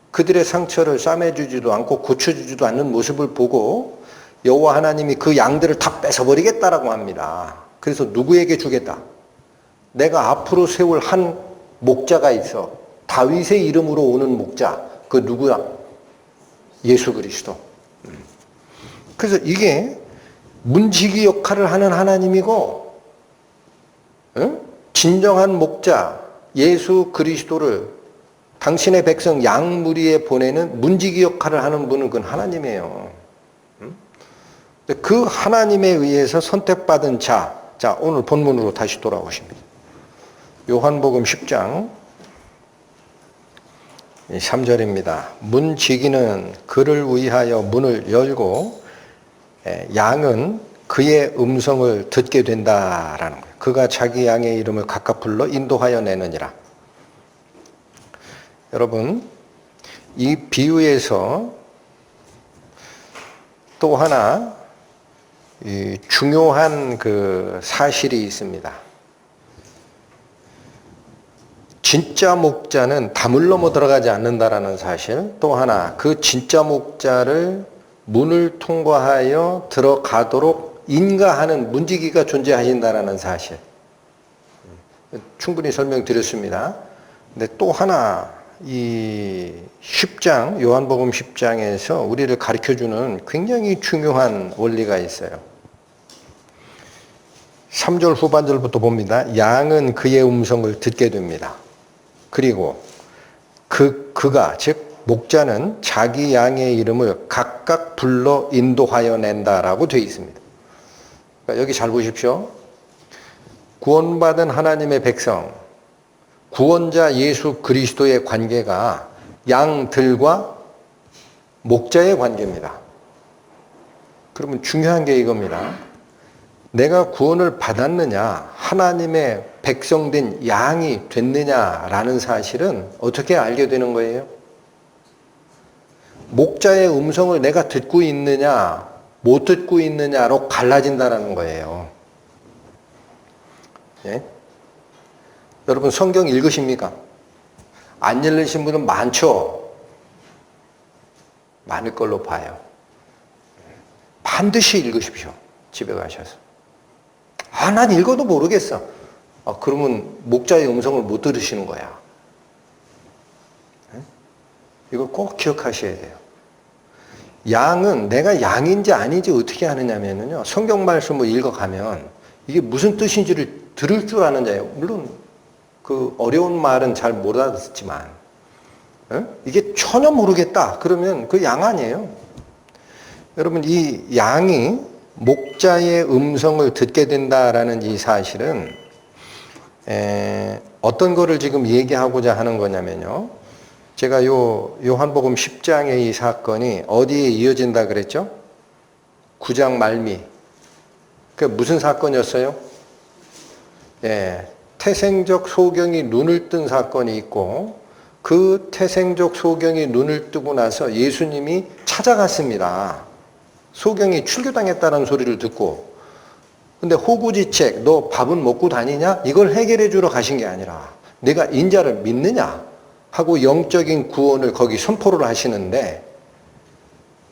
그들의 상처를 싸매주지도 않고 고쳐주지도 않는 모습을 보고 여호와 하나님이 그 양들을 다 뺏어버리겠다라고 합니다. 그래서 누구에게 주겠다? 내가 앞으로 세울 한 목자가 있어. 다윗의 이름으로 오는 목자. 그 누구야? 예수 그리스도. 그래서 이게 문지기 역할을 하는 하나님이고, 응? 진정한 목자 예수 그리스도를 당신의 백성 양무리에 보내는 문지기 역할을 하는 분은 그건 하나님이에요. 그 하나님에 의해서 선택받은 자, 오늘 본문으로 다시 돌아오십니다. 요한복음 10장 3절입니다. 문지기는 그를 위하여 문을 열고 양은 그의 음성을 듣게 된다라는 거예요. 그가 자기 양의 이름을 각각 불러 인도하여 내느니라. 여러분, 이 비유에서 또 하나 중요한 그 사실이 있습니다. 진짜 목자는 담을 넘어 들어가지 않는다라는 사실, 또 하나 그 진짜 목자를 문을 통과하여 들어가도록 인가하는 문지기가 존재하신다라는 사실. 충분히 설명드렸습니다. 근데 또 하나 이 10장, 요한복음 10장에서 우리를 가르쳐주는 굉장히 중요한 원리가 있어요. 3절 후반절부터 봅니다. 양은 그의 음성을 듣게 됩니다. 그리고 그가, 즉 목자는 자기 양의 이름을 각각 불러 인도하여 낸다라고 되어 있습니다. 그러니까 여기 잘 보십시오. 구원받은 하나님의 백성, 구원자 예수 그리스도의 관계가 양들과 목자의 관계입니다. 그러면 중요한 게 이겁니다. 내가 구원을 받았느냐, 하나님의 백성된 양이 됐느냐라는 사실은 어떻게 알게 되는 거예요? 목자의 음성을 내가 듣고 있느냐, 못 듣고 있느냐로 갈라진다는 거예요. 예? 여러분 성경 읽으십니까? 안 읽으신 분은 많죠? 많을 걸로 봐요. 반드시 읽으십시오. 집에 가셔서. 난 읽어도 모르겠어. 그러면 목자의 음성을 못 들으시는 거야. 예? 이걸 꼭 기억하셔야 돼요. 양은 내가 양인지 아닌지 어떻게 하느냐면요. 성경 말씀을 읽어가면 이게 무슨 뜻인지를 들을 줄 아는 자예요. 물론 그 어려운 말은 잘 못 알아듣지만 이게 전혀 모르겠다 그러면 그 양 아니에요. 여러분 이 양이 목자의 음성을 듣게 된다라는 이 사실은 어떤 거를 지금 얘기하고자 하는 거냐면요. 제가 요한복음 10장의 이 사건이 어디에 이어진다 그랬죠? 9장 말미. 그 무슨 사건이었어요? 태생적 소경이 눈을 뜬 사건이 있고 그 태생적 소경이 눈을 뜨고 나서 예수님이 찾아갔습니다. 소경이 출교당했다는 소리를 듣고 근데 호구지책 너 밥은 먹고 다니냐? 이걸 해결해 주러 가신 게 아니라 내가 인자를 믿느냐? 하고 영적인 구원을 거기 선포를 하시는데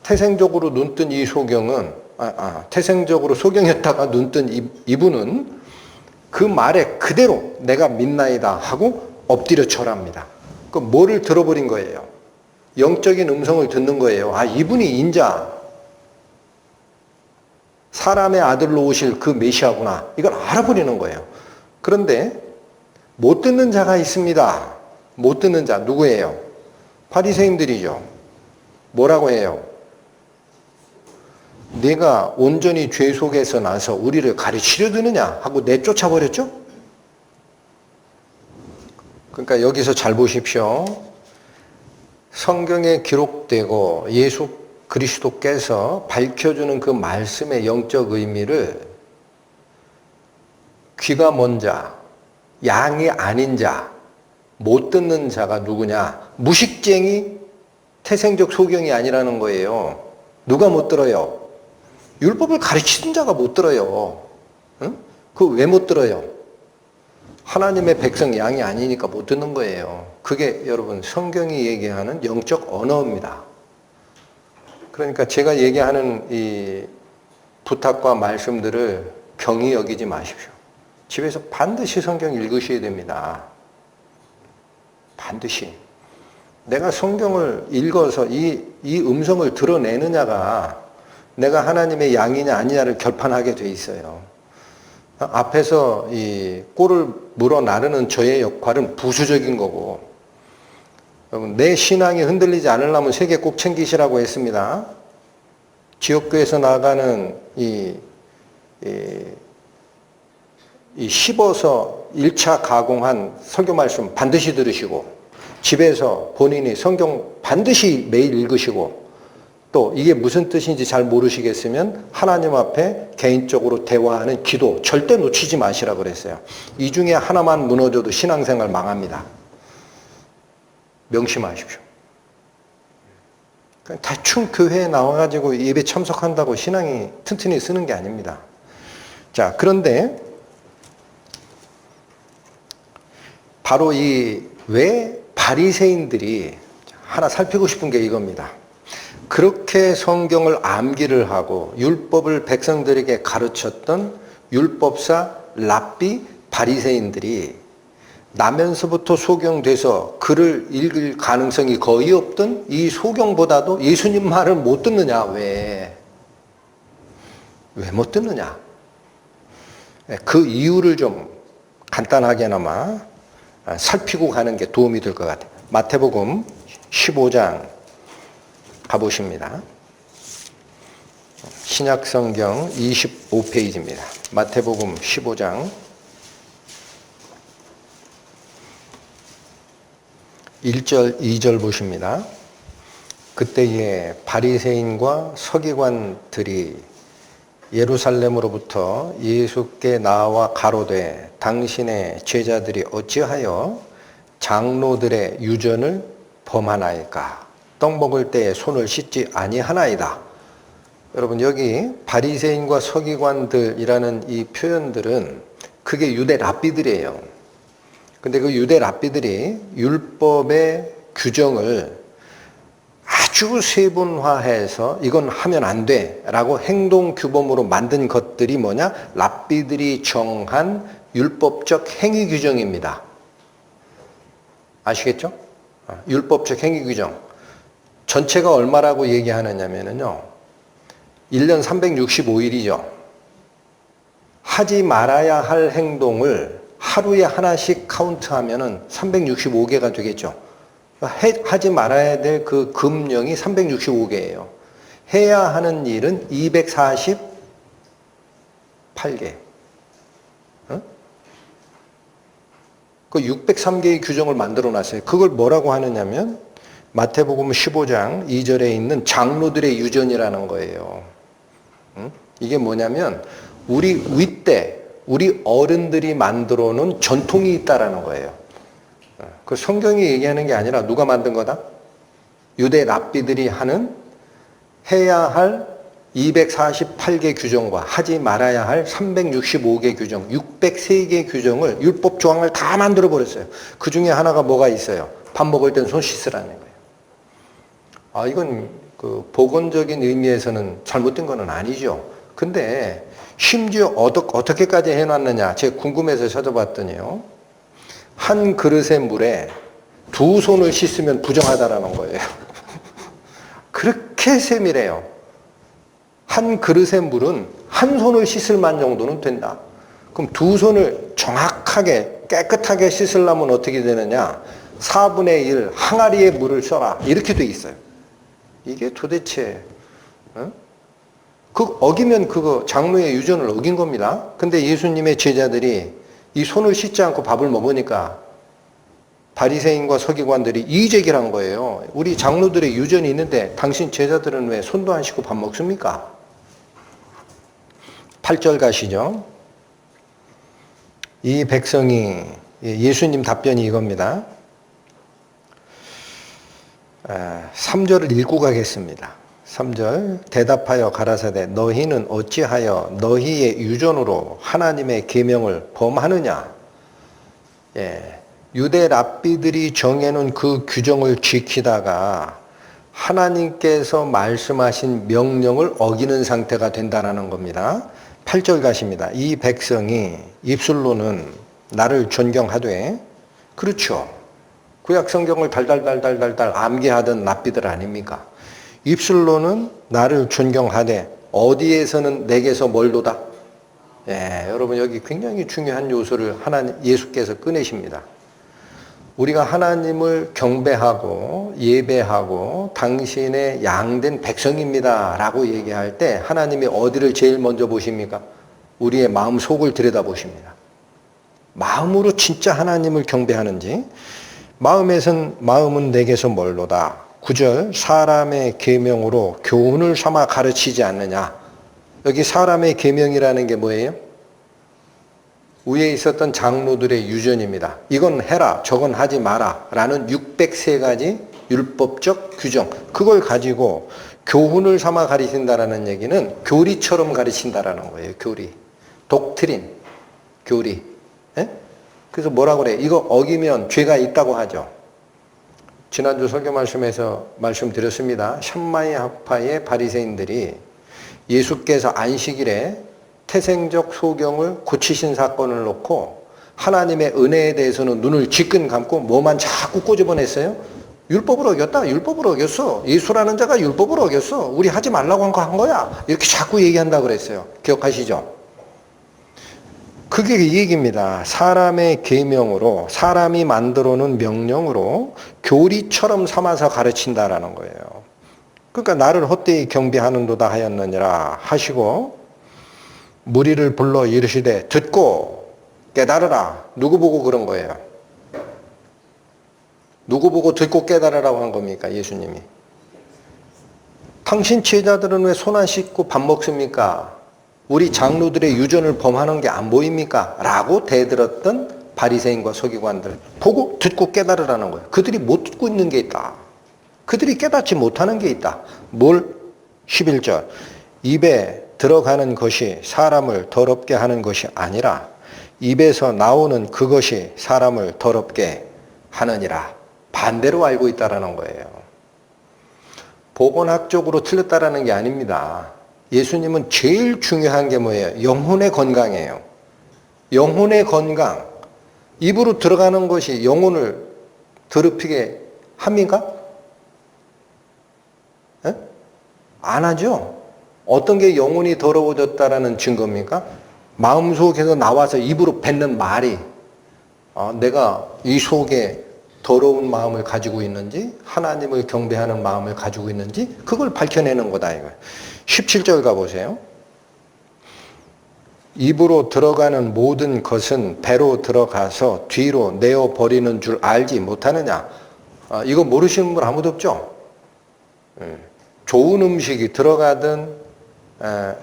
태생적으로 눈뜬 이 소경은 태생적으로 소경이었다가 눈뜬 이분은 그 말에 그대로 내가 믿나이다 하고 엎드려 절합니다. 그 뭐를 들어버린 거예요? 영적인 음성을 듣는 거예요. 이분이 인자 사람의 아들로 오실 그 메시아구나. 이걸 알아버리는 거예요. 그런데 못 듣는 자가 있습니다. 못 듣는 자 누구예요? 바리새인들이죠. 뭐라고 해요? 내가 온전히 죄 속에서 나서 우리를 가르치려 드느냐 하고 내쫓아 버렸죠. 그러니까 여기서 잘 보십시오. 성경에 기록되고 예수 그리스도께서 밝혀주는 그 말씀의 영적 의미를 귀가 먼 자, 양이 아닌 자, 못 듣는 자가 누구냐? 무식쟁이, 태생적 소경이 아니라는 거예요. 누가 못 들어요? 율법을 가르치는 자가 못 들어요. 응? 그 왜 못 들어요? 하나님의 백성 양이 아니니까 못 듣는 거예요. 그게 여러분 성경이 얘기하는 영적 언어입니다. 그러니까 제가 얘기하는 이 부탁과 말씀들을 경히 여기지 마십시오. 집에서 반드시 성경 읽으셔야 됩니다. 반드시. 내가 성경을 읽어서 이 음성을 드러내느냐가 내가 하나님의 양이냐 아니냐를 결판하게 돼 있어요. 앞에서 이 꼴을 물어 나르는 저의 역할은 부수적인 거고 내 신앙이 흔들리지 않으려면 세 개 꼭 챙기시라고 했습니다. 지역교회에서 나가는 이 씹어서 1차 가공한 설교 말씀 반드시 들으시고 집에서 본인이 성경 반드시 매일 읽으시고 또 이게 무슨 뜻인지 잘 모르시겠으면 하나님 앞에 개인적으로 대화하는 기도 절대 놓치지 마시라 그랬어요. 이 중에 하나만 무너져도 신앙생활 망합니다. 명심하십시오. 대충 교회에 나와가지고 예배 참석한다고 신앙이 튼튼히 쓰는 게 아닙니다. 자, 그런데 바로 왜 바리새인들이 하나 살피고 싶은 게 이겁니다. 그렇게 성경을 암기를 하고 율법을 백성들에게 가르쳤던 율법사 랍비 바리새인들이 나면서부터 소경돼서 글을 읽을 가능성이 거의 없던 이 소경보다도 예수님 말을 못 듣느냐? 왜 못 듣느냐? 그 이유를 좀 간단하게나마 살피고 가는 게 도움이 될 것 같아요. 마태복음 15장 가보십니다. 신약성경 25페이지입니다. 마태복음 15장 1절, 2절 보십니다. 그때에 바리새인과 서기관들이 예루살렘으로부터 예수께 나와 가로되 당신의 제자들이 어찌하여 장로들의 유전을 범하나이까? 떡 먹을 때에 손을 씻지 아니하나이다. 여러분 여기 바리새인과 서기관들이라는 이 표현들은 그게 유대 랍비들이에요. 근데 그 유대 랍비들이 율법의 규정을 아주 세분화해서 이건 하면 안 돼 라고 행동규범으로 만든 것들이 뭐냐? 랍비들이 정한 율법적 행위 규정입니다. 아시겠죠? 율법적 행위 규정. 전체가 얼마라고 얘기하느냐면요. 1년 365일이죠. 하지 말아야 할 행동을 하루에 하나씩 카운트하면은 365개가 되겠죠. 하지 말아야 될 그 금령이 365개예요. 해야 하는 일은 248개. 그 603개의 규정을 만들어 놨어요. 그걸 뭐라고 하느냐면 마태복음 15장 2절에 있는 장로들의 유전이라는 거예요. 이게 뭐냐면 우리 윗대, 우리 어른들이 만들어 놓은 전통이 있다라는 거예요. 그 성경이 얘기하는 게 아니라 누가 만든 거다? 유대 랍비들이 하는 해야 할 248개 규정과 하지 말아야 할 365개 규정, 603개 규정을 율법 조항을 다 만들어 버렸어요. 그 중에 하나가 뭐가 있어요? 밥 먹을 땐 손 씻으라는 거예요. 아, 이건 그 복원적인 의미에서는 잘못된 건 아니죠. 근데 심지어 어떻게까지 해놨느냐? 제가 궁금해서 찾아봤더니요. 한 그릇의 물에 2손을 씻으면 부정하다라는 거예요. 그렇게 세밀해요. 한 그릇의 물은 한 손을 씻을 만 정도는 된다. 그럼 2손을 정확하게 깨끗하게 씻으려면 어떻게 되느냐? 4분의 1 항아리에 물을 써라. 이렇게 돼 있어요. 이게 도대체 그 어기면 그거 장로의 유전을 어긴 겁니다. 근데 예수님의 제자들이 이 손을 씻지 않고 밥을 먹으니까 바리새인과 서기관들이 이의제기를 한 거예요. 우리 장로들의 유전이 있는데 당신 제자들은 왜 손도 안 씻고 밥 먹습니까? 8절 가시죠. 이 백성이, 예수님 답변이 이겁니다. 3절을 읽고 가겠습니다. 3절 대답하여 가라사대 너희는 어찌하여 너희의 유전으로 하나님의 계명을 범하느냐. 유대 랍비들이 정해놓은 그 규정을 지키다가 하나님께서 말씀하신 명령을 어기는 상태가 된다는 겁니다. 8절 가십니다. 이 백성이 입술로는 나를 존경하되, 그렇죠. 구약 성경을 달달달달달달 암기하던 랍비들 아닙니까? 입술로는 나를 존경하되 어디에서는 내게서 멀도다. 여러분 여기 굉장히 중요한 요소를 예수께서 꺼내십니다. 우리가 하나님을 경배하고 예배하고 당신의 양된 백성입니다 라고 얘기할 때 하나님이 어디를 제일 먼저 보십니까? 우리의 마음 속을 들여다보십니다. 마음으로 진짜 하나님을 경배하는지. 마음은 내게서 멀도다. 9절 사람의 계명으로 교훈을 삼아 가르치지 않느냐. 여기 사람의 계명이라는 게 뭐예요? 위에 있었던 장로들의 유전입니다. 이건 해라, 저건 하지 마라 라는 603가지 율법적 규정, 그걸 가지고 교훈을 삼아 가르친다라는 얘기는 교리처럼 가르친다라는 거예요. 교리, 독트린, 교리. 그래서 뭐라고 그래? 이거 어기면 죄가 있다고 하죠. 지난주 설교 말씀에서 말씀드렸습니다. 샴마이 학파의 바리새인들이 예수께서 안식일에 태생적 소경을 고치신 사건을 놓고 하나님의 은혜에 대해서는 눈을 지끈 감고 뭐만 자꾸 꼬집어냈어요. 율법을 어겼다. 율법을 어겼어. 예수라는 자가 율법을 어겼어. 우리 하지 말라고 한 거 한 거야. 이렇게 자꾸 얘기한다고 그랬어요. 기억하시죠? 그게 이 얘기입니다. 사람의 계명으로, 사람이 만들어 놓은 명령으로 교리처럼 삼아서 가르친다라는 거예요. 그러니까 나를 헛되이 경배하는도다 하였느니라 하시고 무리를 불러 이르시되 듣고 깨달으라. 누구 보고 그런 거예요? 누구 보고 듣고 깨달으라고 한 겁니까? 예수님이. 당신 제자들은 왜 손 안 씻고 밥 먹습니까? 우리 장로들의 유전을 범하는 게 안 보입니까? 라고 대들었던 바리새인과 서기관들 보고 듣고 깨달으라는 거예요. 그들이 못 듣고 있는 게 있다. 그들이 깨닫지 못하는 게 있다. 뭘? 11절 입에 들어가는 것이 사람을 더럽게 하는 것이 아니라 입에서 나오는 그것이 사람을 더럽게 하느니라. 반대로 알고 있다라는 거예요. 복원학적으로 틀렸다라는 게 아닙니다. 예수님은 제일 중요한 게 뭐예요? 영혼의 건강이에요. 영혼의 건강. 입으로 들어가는 것이 영혼을 더럽히게 합니까? 안 하죠? 어떤 게 영혼이 더러워졌다라는 증거입니까? 마음속에서 나와서 입으로 뱉는 말이 내가 이 속에 더러운 마음을 가지고 있는지 하나님을 경배하는 마음을 가지고 있는지 그걸 밝혀내는 거다 이거예요. 17절 가보세요. 입으로 들어가는 모든 것은 배로 들어가서 뒤로 내어버리는 줄 알지 못하느냐. 이거 모르시는 분 아무도 없죠? 좋은 음식이 들어가든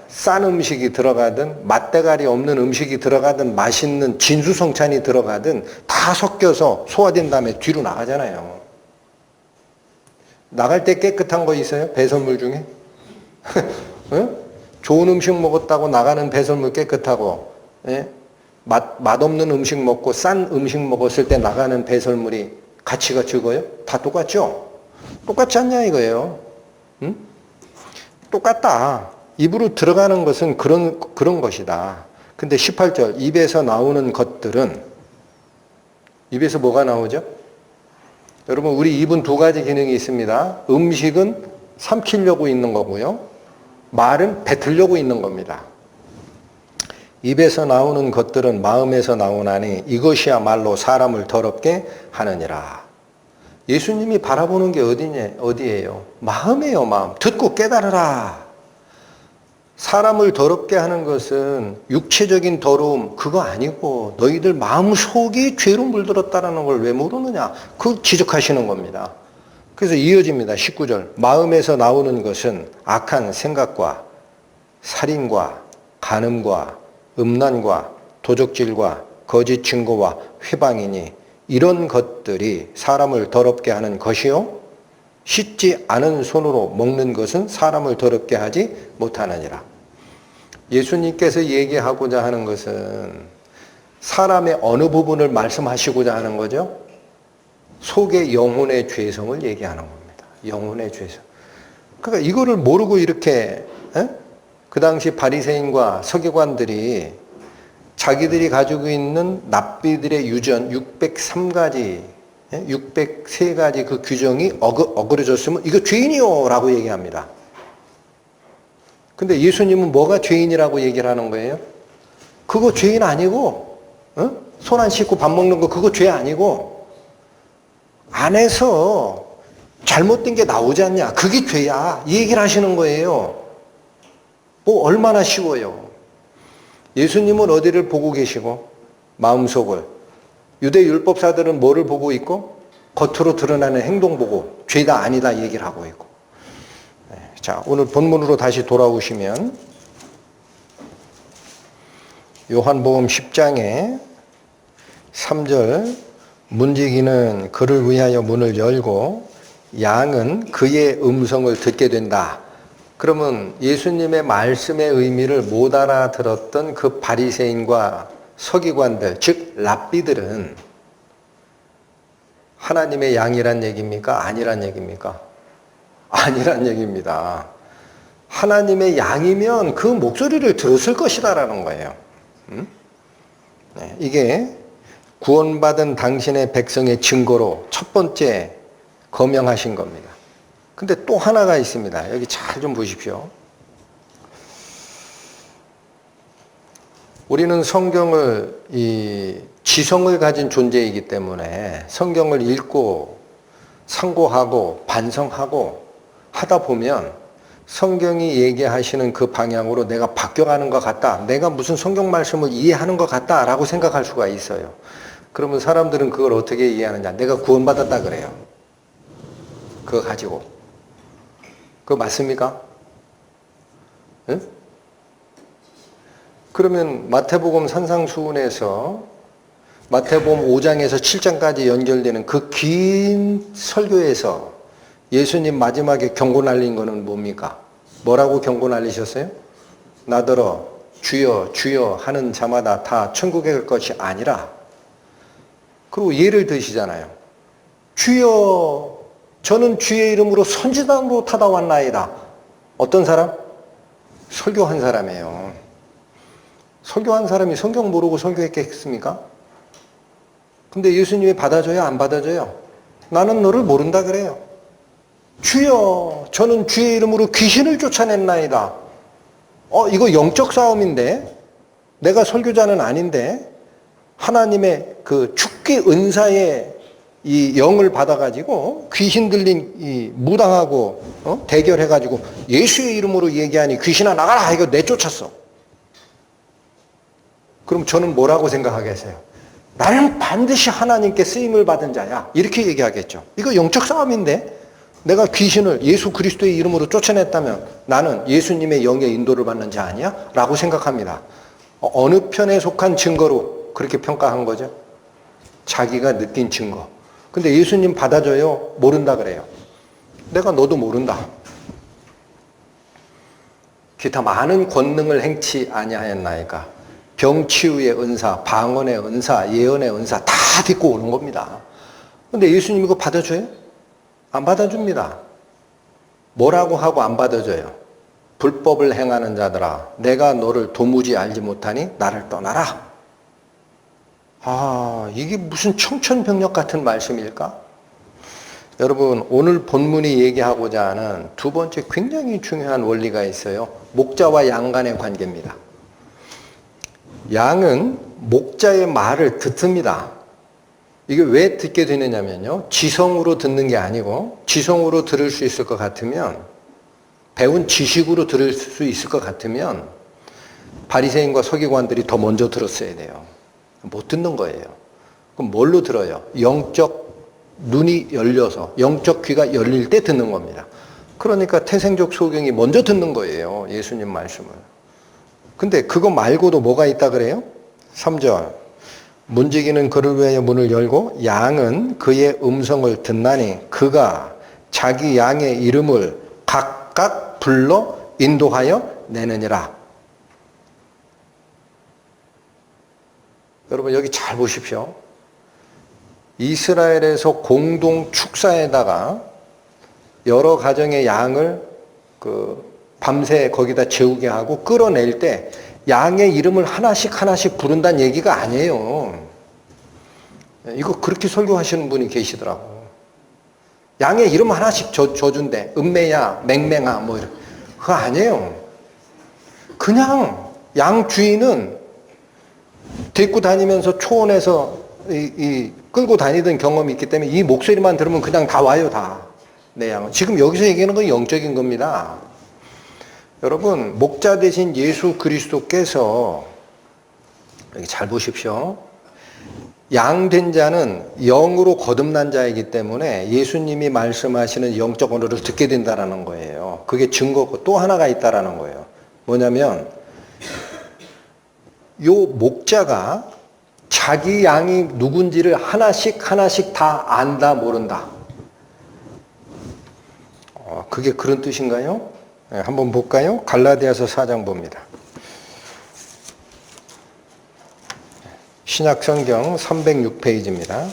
싼 음식이 들어가든 맛대가리 없는 음식이 들어가든 맛있는 진수성찬이 들어가든 다 섞여서 소화된 다음에 뒤로 나가잖아요. 나갈 때 깨끗한 거 있어요? 배설물 중에? 좋은 음식 먹었다고 나가는 배설물 깨끗하고 맛없는 음식 먹고 싼 음식 먹었을 때 나가는 배설물이 가치가 적어요? 다 똑같죠? 똑같지 않냐 이거예요. 응? 똑같다. 입으로 들어가는 것은 그런 것이다. 근데 18절 입에서 나오는 것들은 입에서 뭐가 나오죠? 여러분 우리 입은 두 가지 기능이 있습니다. 음식은 삼키려고 있는 거고요. 말은 뱉으려고 있는 겁니다. 입에서 나오는 것들은 마음에서 나오나니 이것이야말로 사람을 더럽게 하느니라. 예수님이 바라보는 게 어디예요? 마음이에요, 마음. 듣고 깨달으라. 사람을 더럽게 하는 것은 육체적인 더러움 그거 아니고 너희들 마음속이 죄로 물들었다는 걸 왜 모르느냐. 그걸 지적하시는 겁니다. 그래서 이어집니다. 19절. 마음에서 나오는 것은 악한 생각과 살인과 간음과 음란과 도적질과 거짓 증거와 회방이니 이런 것들이 사람을 더럽게 하는 것이요 씻지 않은 손으로 먹는 것은 사람을 더럽게 하지 못하느니라. 예수님께서 얘기하고자 하는 것은 사람의 어느 부분을 말씀하시고자 하는 거죠? 속의 영혼의 죄성을 얘기하는 겁니다. 영혼의 죄성. 그러니까 이거를 모르고 이렇게 그 당시 바리새인과 서기관들이 자기들이 가지고 있는 랍비들의 유전 603가지 603가지 그 규정이 어그러졌으면 이거 죄인이요 라고 얘기합니다. 근데 예수님은 뭐가 죄인이라고 얘기를 하는 거예요? 그거 죄인 아니고 손 안 씻고 밥 먹는 거 그거 죄 아니고 안에서 잘못된 게 나오지 않냐 그게 죄야 이 얘기를 하시는 거예요. 뭐 얼마나 쉬워요. 예수님은 어디를 보고 계시고 마음속을 유대 율법사들은 뭐를 보고 있고 겉으로 드러나는 행동 보고 죄다 아니다 얘기를 하고 있고. 자 오늘 본문으로 다시 돌아오시면 요한복음 10장에 3절 문지기는 그를 위하여 문을 열고 양은 그의 음성을 듣게 된다. 그러면 예수님의 말씀의 의미를 못 알아들었던 그 바리새인과 서기관들 즉 랍비들은 하나님의 양이란 얘기입니까? 아니란 얘기입니까? 아니란 얘기입니다. 하나님의 양이면 그 목소리를 들었을 것이다라는 거예요. 이게 구원받은 당신의 백성의 증거로 첫 번째 거명하신 겁니다. 근데 또 하나가 있습니다. 여기 잘 좀 보십시오. 우리는 성경을 지성을 가진 존재이기 때문에 성경을 읽고 상고하고 반성하고 하다 보면 성경이 얘기하시는 그 방향으로 내가 바뀌어가는 것 같다. 내가 무슨 성경 말씀을 이해하는 것 같다라고 생각할 수가 있어요. 그러면 사람들은 그걸 어떻게 이해하느냐. 내가 구원받았다 그래요. 그거 가지고. 그거 맞습니까? 응? 그러면 마태복음 산상수훈에서 마태복음 5장에서 7장까지 연결되는 그 긴 설교에서 예수님 마지막에 경고 날린 거는 뭡니까? 뭐라고 경고 날리셨어요? 나더러 주여 주여 하는 자마다 다 천국에 갈 것이 아니라 그리고 예를 드시잖아요. 주여 저는 주의 이름으로 선지자로 타다왔나이다. 어떤 사람? 설교한 사람이에요. 설교한 사람이 성경 모르고 설교했겠습니까? 근데 예수님이 받아줘요? 안 받아줘요? 나는 너를 모른다 그래요. 주여 저는 주의 이름으로 귀신을 쫓아냈나이다. 이거 영적 싸움인데 내가 설교자는 아닌데 하나님의 그 축기 은사의 이 영을 받아가지고 귀신 들린 이 무당하고 대결해가지고 예수의 이름으로 얘기하니 귀신아 나가라 이거 내쫓았어. 그럼 저는 뭐라고 생각하겠어요? 나는 반드시 하나님께 쓰임을 받은 자야. 이렇게 얘기하겠죠. 이거 영적 싸움인데 내가 귀신을 예수 그리스도의 이름으로 쫓아냈다면 나는 예수님의 영의 인도를 받는 자 아니야? 라고 생각합니다. 어느 편에 속한 증거로 그렇게 평가한 거죠? 자기가 느낀 증거. 근데 예수님 받아줘요? 모른다 그래요. 내가 너도 모른다. 기타 많은 권능을 행치 아니하였나이까. 병치유의 은사, 방언의 은사, 예언의 은사 다 딛고 오는 겁니다. 근데 예수님 이거 받아줘요? 안 받아줍니다. 뭐라고 하고 안 받아줘요? 불법을 행하는 자들아, 내가 너를 도무지 알지 못하니 나를 떠나라. 이게 무슨 청천벽력 같은 말씀일까? 여러분, 오늘 본문이 얘기하고자 하는 두 번째 굉장히 중요한 원리가 있어요. 목자와 양 간의 관계입니다. 양은 목자의 말을 듣습니다. 이게 왜 듣게 되느냐면요. 지성으로 듣는 게 아니고 지성으로 들을 수 있을 것 같으면 배운 지식으로 들을 수 있을 것 같으면 바리새인과 서기관들이 더 먼저 들었어야 돼요. 못 듣는 거예요. 그럼 뭘로 들어요? 영적 눈이 열려서 영적 귀가 열릴 때 듣는 겁니다. 그러니까 태생적 소경이 먼저 듣는 거예요. 예수님 말씀을. 근데 그거 말고도 뭐가 있다 그래요? 3절. 문지기는 그를 위하여 문을 열고 양은 그의 음성을 듣나니 그가 자기 양의 이름을 각각 불러 인도하여 내느니라. 여러분 여기 잘 보십시오. 이스라엘에서 공동 축사에다가 여러 가정의 양을 밤새 거기다 재우게 하고 끌어낼 때 양의 이름을 하나씩 하나씩 부른다는 얘기가 아니에요. 이거 그렇게 설교하시는 분이 계시더라고. 양의 이름 하나씩 줘준대. 은매야, 맹맹아, 뭐 이런. 그거 아니에요. 그냥 양 주인은 데리고 다니면서 초원에서 끌고 다니던 경험이 있기 때문에 이 목소리만 들으면 그냥 다 와요, 다. 내 양은. 지금 여기서 얘기하는 건 영적인 겁니다. 여러분, 목자 대신 예수 그리스도께서, 여기 잘 보십시오. 양된 자는 영으로 거듭난 자이기 때문에 예수님이 말씀하시는 영적 언어를 듣게 된다는 거예요. 그게 증거고 또 하나가 있다는 거예요. 뭐냐면, 요 목자가 자기 양이 누군지를 하나씩 하나씩 다 안다, 모른다. 그게 그런 뜻인가요? 네, 한번 볼까요? 갈라디아서 4장 봅니다. 신약성경 306페이지입니다.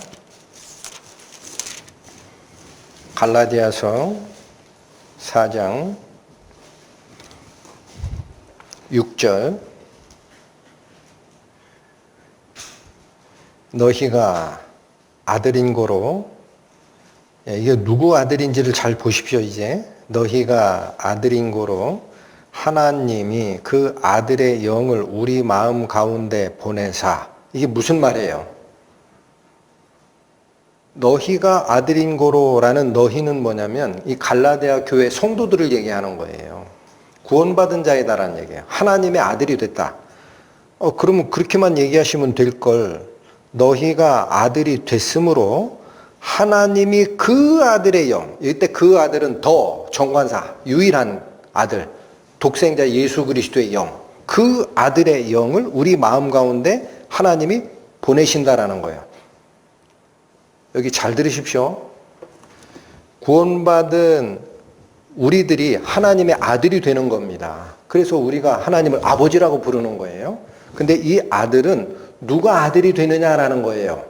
갈라디아서 4장 6절. 너희가 아들인 고로, 이게 누구 아들인지를 잘 보십시오. 이제 너희가 아들인 고로 하나님이 그 아들의 영을 우리 마음 가운데 보내사. 이게 무슨 말이에요? 너희가 아들인 고로라는 너희는 뭐냐면 이 갈라디아 교회 성도들을 얘기하는 거예요. 구원받은 자이다라는 얘기예요. 하나님의 아들이 됐다. 그러면 그렇게만 얘기하시면 될 걸. 너희가 아들이 됐으므로 하나님이 그 아들의 영, 이때 그 아들은 더 정관사, 유일한 아들, 독생자 예수 그리스도의 영, 그 아들의 영을 우리 마음 가운데 하나님이 보내신다라는 거예요. 여기 잘 들으십시오. 구원받은 우리들이 하나님의 아들이 되는 겁니다. 그래서 우리가 하나님을 아버지라고 부르는 거예요. 근데 이 아들은 누가 아들이 되느냐라는 거예요.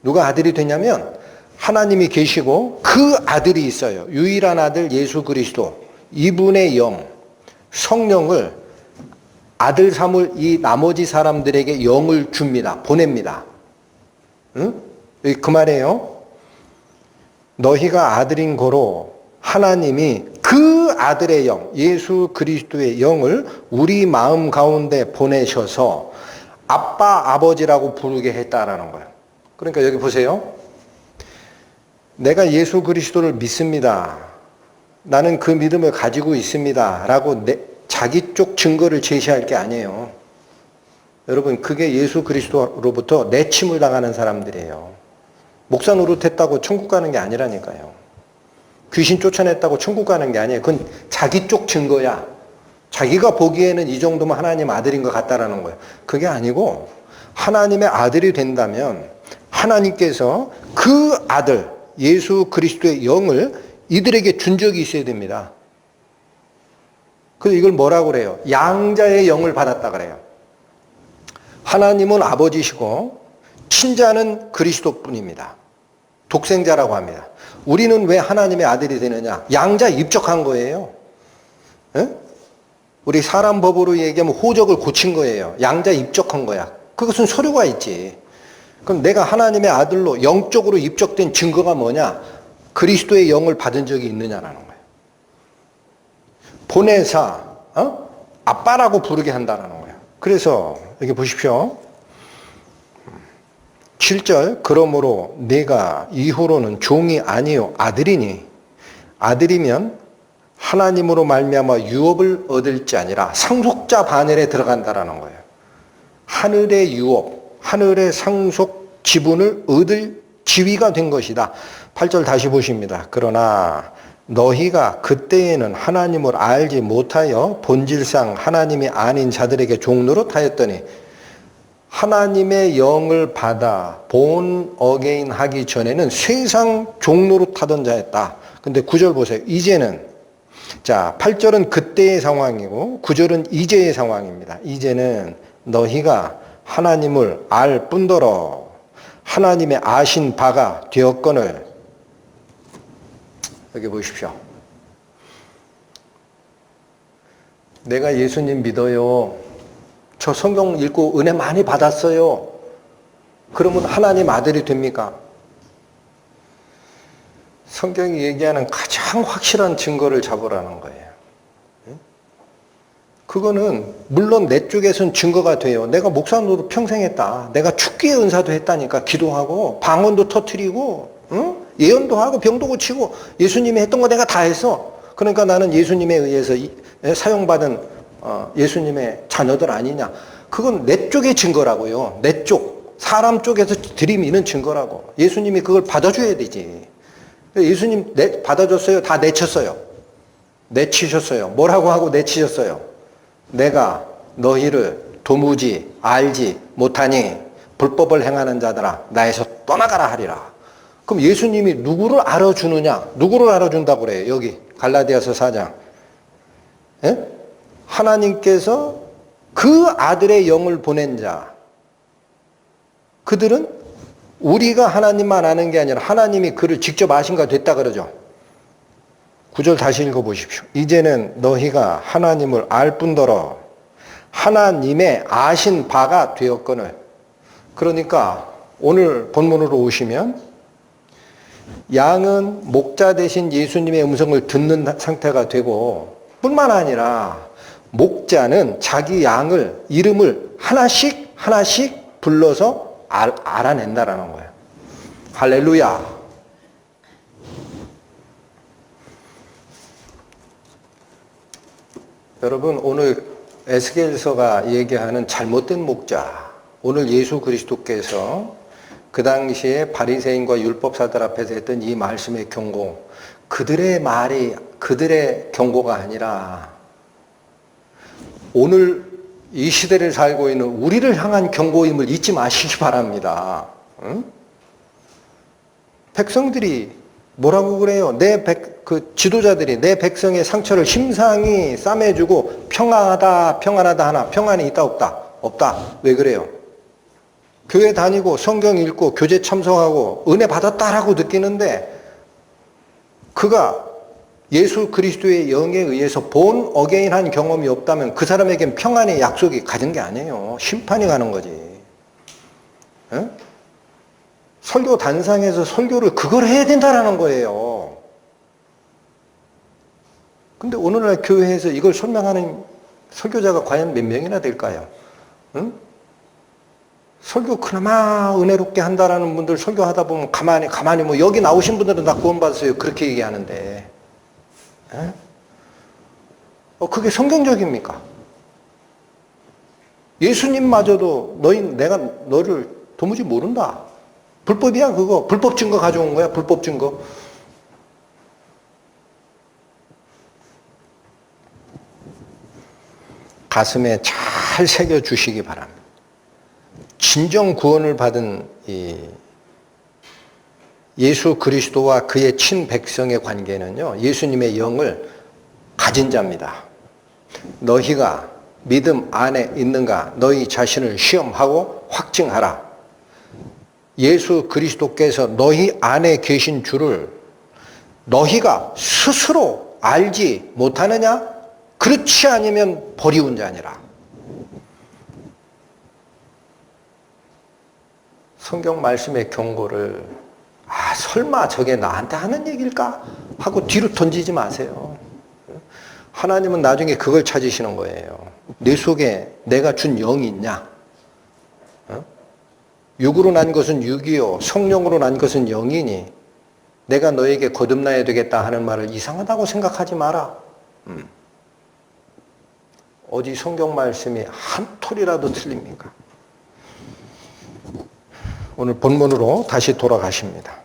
누가 아들이 되냐면 하나님이 계시고 그 아들이 있어요. 유일한 아들 예수 그리스도. 이분의 영, 성령을 아들 삼을 이 나머지 사람들에게 영을 줍니다. 보냅니다. 그 말이에요. 너희가 아들인 고로 하나님이 그 아들의 영, 예수 그리스도의 영을 우리 마음 가운데 보내셔서 아빠, 아버지라고 부르게 했다라는 거예요. 그러니까 여기 보세요. 내가 예수 그리스도를 믿습니다. 나는 그 믿음을 가지고 있습니다. 라고 자기 쪽 증거를 제시할 게 아니에요. 여러분, 그게 예수 그리스도로부터 내침을 당하는 사람들이에요. 목사 노릇했다고 천국 가는 게 아니라니까요. 귀신 쫓아냈다고 천국 가는 게 아니에요. 그건 자기 쪽 증거야. 자기가 보기에는 이 정도면 하나님 아들인 것 같다라는 거예요. 그게 아니고 하나님의 아들이 된다면 하나님께서 그 아들 예수 그리스도의 영을 이들에게 준 적이 있어야 됩니다. 그래서 이걸 뭐라고 그래요? 양자의 영을 받았다 그래요. 하나님은 아버지시고 친자는 그리스도뿐입니다. 독생자라고 합니다. 우리는 왜 하나님의 아들이 되느냐? 양자 입적한 거예요. 에? 우리 사람 법으로 얘기하면 호적을 고친 거예요. 양자 입적한 거야. 그것은 서류가 있지. 그럼 내가 하나님의 아들로 영적으로 입적된 증거가 뭐냐? 그리스도의 영을 받은 적이 있느냐라는 거예요. 보내사, 아빠라고 부르게 한다는 거예요. 그래서 여기 보십시오. 7절, 그러므로 내가 이후로는 종이 아니요 아들이니 아들이면 하나님으로 말미암아 유업을 얻을지 아니라 상속자 반열에 들어간다라는 거예요. 하늘의 유업, 하늘의 상속 지분을 얻을 지위가 된 것이다. 8절 다시 보십니다. 그러나 너희가 그때에는 하나님을 알지 못하여 본질상 하나님이 아닌 자들에게 종노릇하였더니 하나님의 영을 받아 본 어게인 하기 전에는 세상 종노릇하던 자였다. 근데 9절 보세요. 이제는, 자, 8절은 그때의 상황이고 9절은 이제의 상황입니다. 이제는 너희가 하나님을 알 뿐더러 하나님의 아신 바가 되었거늘. 여기 보십시오. 내가 예수님 믿어요. 저 성경 읽고 은혜 많이 받았어요. 그러면 하나님 아들이 됩니까? 성경이 얘기하는 가장 확실한 증거를 잡으라는 거예요. 그거는 물론 내 쪽에서는 증거가 돼요. 내가 목사 노릇 평생 했다. 내가 축기의 은사도 했다니까. 기도하고 방언도 터뜨리고 예언도 하고 병도 고치고 예수님이 했던 거 내가 다 했어. 그러니까 나는 예수님에 의해서 사용받은 예수님의 자녀들 아니냐. 그건 내 쪽의 증거라고요. 내 쪽. 사람 쪽에서 들이미는 증거라고. 예수님이 그걸 받아줘야 되지. 예수님 받아줬어요? 다 내쳤어요. 내치셨어요. 뭐라고 하고 내치셨어요? 내가 너희를 도무지 알지 못하니 불법을 행하는 자들아 나에서 떠나가라 하리라. 그럼 예수님이 누구를 알아주느냐? 누구를 알아준다고 그래요? 여기 갈라디아서 4장. 예? 하나님께서 그 아들의 영을 보낸 자. 그들은 우리가 하나님만 아는 게 아니라 하나님이 그를 직접 아신가 됐다 그러죠. 9절 다시 읽어보십시오. 이제는 너희가 하나님을 알 뿐더러 하나님의 아신 바가 되었거늘. 그러니까 오늘 본문으로 오시면 양은 목자 대신 예수님의 음성을 듣는 상태가 되고 뿐만 아니라 목자는 자기 양을 이름을 하나씩 하나씩 불러서 알아낸다라는 거예요. 할렐루야. 여러분, 오늘 에스겔서가 얘기하는 잘못된 목자, 오늘 예수 그리스도께서 그 당시에 바리새인과 율법사들 앞에서 했던 이 말씀의 경고, 그들의 말이 그들의 경고가 아니라 오늘 이 시대를 살고 있는 우리를 향한 경고임을 잊지 마시기 바랍니다. 응? 백성들이 뭐라고 그래요? 그 지도자들이 내 백성의 상처를 심상히 싸매주고 평안하다, 평안하다 하나, 평안이 있다, 없다? 없다. 왜 그래요? 교회 다니고 성경 읽고 교제 참석하고 은혜 받았다라고 느끼는데 그가 예수 그리스도의 영에 의해서 본 어게인한 경험이 없다면 그 사람에겐 평안의 약속이 가진 게 아니에요. 심판이 가는 거지. 에? 설교 단상에서 설교를 그걸 해야 된다라는 거예요. 근데 오늘날 교회에서 이걸 설명하는 설교자가 과연 몇 명이나 될까요? 응? 설교 그나마 은혜롭게 한다라는 분들 설교하다 보면 가만히 뭐 여기 나오신 분들은 다 구원받았어요. 그렇게 얘기하는데. 에? 그게 성경적입니까? 예수님마저도 내가 너를 도무지 모른다. 불법이야 그거. 불법 증거 가져온 거야. 불법 증거. 가슴에 잘 새겨주시기 바랍니다. 진정 구원을 받은 이 예수 그리스도와 그의 친백성의 관계는요. 예수님의 영을 가진 자입니다. 너희가 믿음 안에 있는가 너희 자신을 시험하고 확증하라. 예수 그리스도께서 너희 안에 계신 줄을 너희가 스스로 알지 못하느냐? 그렇지 않으면 버리운 자니라. 성경 말씀의 경고를 설마 저게 나한테 하는 얘기일까? 하고 뒤로 던지지 마세요. 하나님은 나중에 그걸 찾으시는 거예요. 내 속에 내가 준 영이 있냐? 육으로 난 것은 육이요 성령으로 난 것은 영이니 내가 너에게 거듭나야 되겠다 하는 말을 이상하다고 생각하지 마라. 어디 성경 말씀이 한 톨이라도 틀립니까? 오늘 본문으로 다시 돌아가십니다.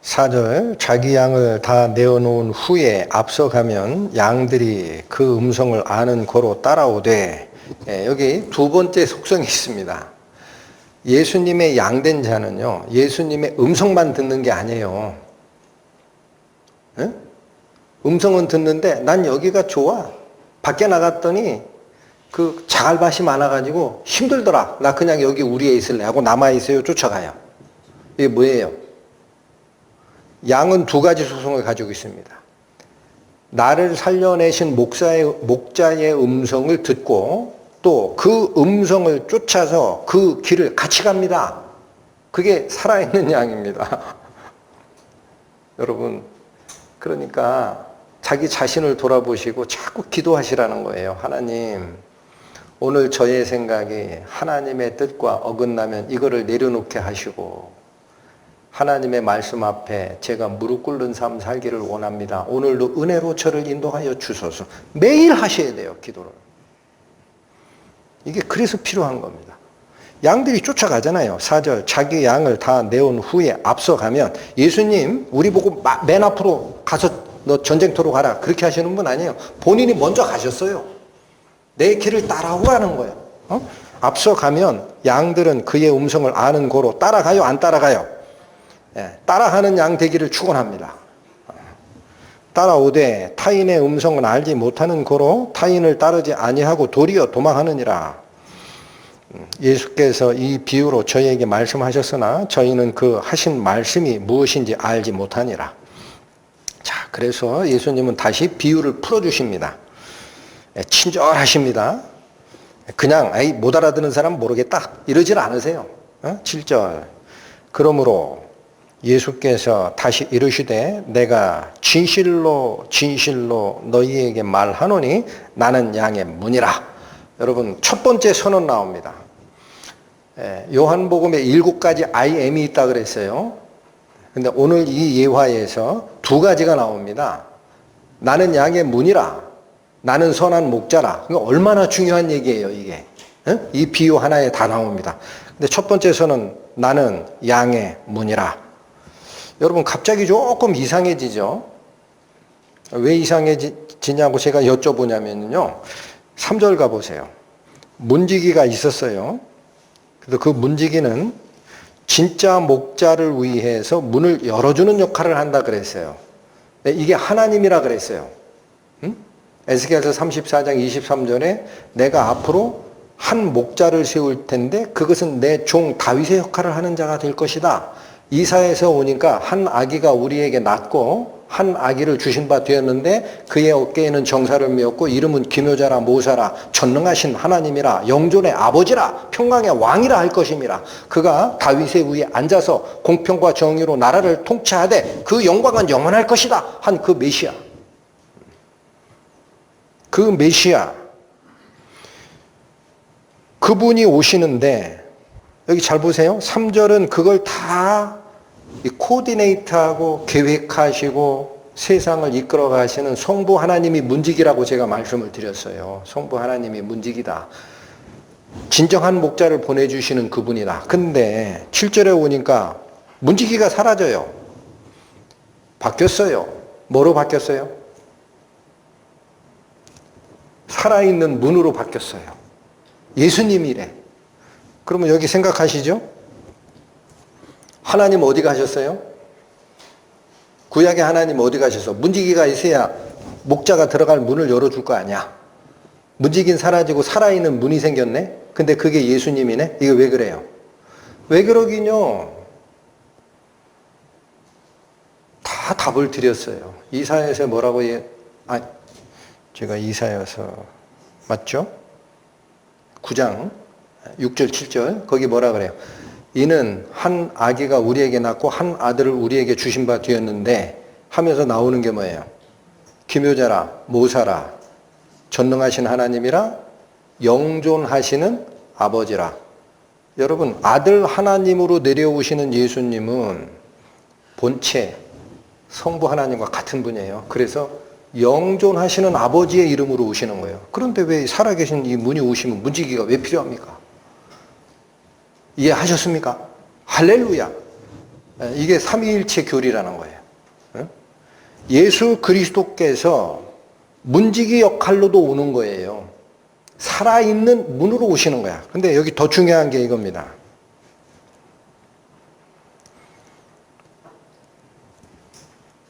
4절 자기 양을 다 내어놓은 후에 앞서가면 양들이 그 음성을 아는 고로 따라오되. 여기 두 번째 속성이 있습니다. 예수님의 양된 자는요, 예수님의 음성만 듣는 게 아니에요. 에? 음성은 듣는데 난 여기가 좋아. 밖에 나갔더니 그 자갈밭이 많아가지고 힘들더라. 나 그냥 여기 우리에 있을래 하고 남아있어요. 쫓아가요. 이게 뭐예요? 양은 두 가지 속성을 가지고 있습니다. 나를 살려내신 목자의 음성을 듣고 또 그 음성을 쫓아서 그 길을 같이 갑니다. 그게 살아있는 양입니다. 여러분, 그러니까 자기 자신을 돌아보시고 자꾸 기도하시라는 거예요. 하나님, 오늘 저의 생각이 하나님의 뜻과 어긋나면 이거를 내려놓게 하시고 하나님의 말씀 앞에 제가 무릎 꿇는 삶 살기를 원합니다. 오늘도 은혜로 저를 인도하여 주소서. 매일 하셔야 돼요, 기도를. 이게 그래서 필요한 겁니다. 양들이 쫓아가잖아요. 4절 자기 양을 다 내온 후에 앞서가면 예수님 우리 보고 맨 앞으로 가서 너 전쟁터로 가라 그렇게 하시는 분 아니에요. 본인이 먼저 가셨어요. 내 길을 따라오라는 거예요. 앞서가면 양들은 그의 음성을 아는 고로 따라가요? 안 따라가요? 따라가는 양 되기를 축원합니다. 따라오되 타인의 음성은 알지 못하는 고로 타인을 따르지 아니하고 도리어 도망하느니라. 예수께서 이 비유로 저희에게 말씀하셨으나 저희는 그 하신 말씀이 무엇인지 알지 못하니라. 자, 그래서 예수님은 다시 비유를 풀어주십니다. 친절하십니다. 그냥 못 알아듣는 사람 모르겠다 이러질 않으세요. 7절 그러므로 예수께서 다시 이르시되 내가 진실로 진실로 너희에게 말하노니 나는 양의 문이라. 여러분 첫 번째 선언 나옵니다. 요한복음에 7가지 I am이 있다 그랬어요. 근데 오늘 이 예화에서 2가지가 나옵니다. 나는 양의 문이라. 나는 선한 목자라. 얼마나 중요한 얘기예요 이게. 이 비유 하나에 다 나옵니다. 근데 첫 번째 선언 나는 양의 문이라. 여러분 갑자기 조금 이상해지죠. 왜 이상해지냐고 제가 여쭤보냐면요. 3절 가보세요. 문지기가 있었어요. 그래서 그 문지기는 진짜 목자를 위해서 문을 열어주는 역할을 한다 그랬어요. 이게 하나님이라 그랬어요. 에스겔서 34장 23절에 내가 앞으로 한 목자를 세울 텐데 그것은 내 종 다윗의 역할을 하는 자가 될 것이다. 이사에서 오니까 한 아기가 우리에게 낳고 한 아기를 주신 바 되었는데 그의 어깨에는 정사를 메었고 이름은 기묘자라 모사라 전능하신 하나님이라 영존의 아버지라 평강의 왕이라 할 것임이라. 그가 다윗의 위에 앉아서 공평과 정의로 나라를 통치하되 그 영광은 영원할 것이다 한 그 메시아. 그 메시아. 그분이 오시는데 여기 잘 보세요. 3절은 그걸 다 코디네이트하고 계획하시고 세상을 이끌어 가시는 성부 하나님이 문지기라고 제가 말씀을 드렸어요. 성부 하나님이 문지기다. 진정한 목자를 보내주시는 그분이다. 근데 7절에 오니까 문지기가 사라져요. 바뀌었어요. 뭐로 바뀌었어요? 살아있는 문으로 바뀌었어요. 예수님이래. 그러면 여기 생각하시죠? 하나님 어디 가셨어요? 구약의 하나님 어디 가셨어? 문지기가 있어야 목자가 들어갈 문을 열어줄 거 아니야. 문지기는 사라지고 살아있는 문이 생겼네? 근데 그게 예수님이네? 이거 왜 그래요? 왜 그러긴요? 다 답을 드렸어요. 이사야에서 뭐라고 제가 이사야서 맞죠? 9장 6절 7절 거기 뭐라 그래요? 이는 한 아기가 우리에게 낳고 한 아들을 우리에게 주신 바 되었는데 하면서 나오는 게 뭐예요? 기묘자라 모사라 전능하신 하나님이라 영존하시는 아버지라. 여러분 아들 하나님으로 내려오시는 예수님은 본체 성부 하나님과 같은 분이에요. 그래서 영존하시는 아버지의 이름으로 오시는 거예요. 그런데 왜 살아계신 이 문이 오시면 문지기가 왜 필요합니까? 이해하셨습니까? 할렐루야. 이게 삼위일체 교리라는 거예요. 예수 그리스도께서 문지기 역할로도 오는 거예요. 살아있는 문으로 오시는 거야. 근데 여기 더 중요한 게 이겁니다.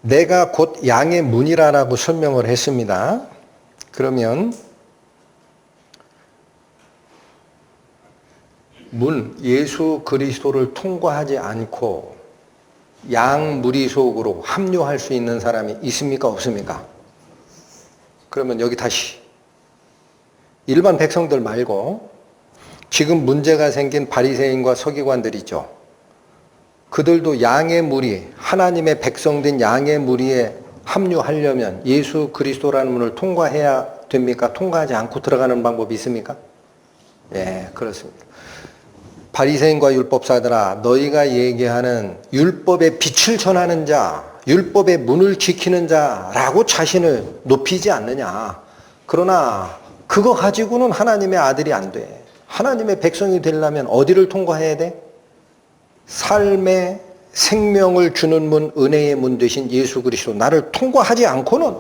내가 곧 양의 문이라고 설명을 했습니다. 그러면 문, 예수 그리스도를 통과하지 않고 양 무리 속으로 합류할 수 있는 사람이 있습니까? 없습니까? 그러면 여기 다시 일반 백성들 말고 지금 문제가 생긴 바리새인과 서기관들 있죠. 그들도 양의 무리, 하나님의 백성된 양의 무리에 합류하려면 예수 그리스도라는 문을 통과해야 됩니까? 통과하지 않고 들어가는 방법이 있습니까? 예, 그렇습니다. 바리새인과 율법사들아, 너희가 얘기하는 율법의 빛을 전하는 자, 율법의 문을 지키는 자라고 자신을 높이지 않느냐. 그러나 그거 가지고는 하나님의 아들이 안 돼. 하나님의 백성이 되려면 어디를 통과해야 돼? 삶의 생명을 주는 문, 은혜의 문 되신 예수 그리스도 나를 통과하지 않고는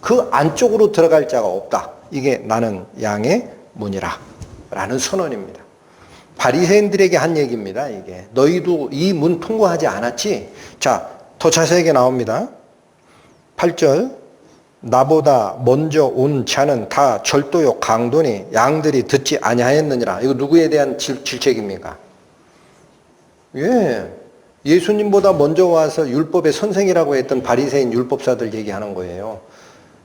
그 안쪽으로 들어갈 자가 없다. 이게 나는 양의 문이라 라는 선언입니다. 바리새인들에게 한 얘기입니다. 이게 너희도 이 문 통과하지 않았지? 자, 더 자세하게 나옵니다. 8절 나보다 먼저 온 자는 다 절도요 강도니 양들이 듣지 아니하였느니라. 이거 누구에 대한 질책입니까? 예, 예수님보다 먼저 와서 율법의 선생이라고 했던 바리새인 율법사들 얘기하는 거예요.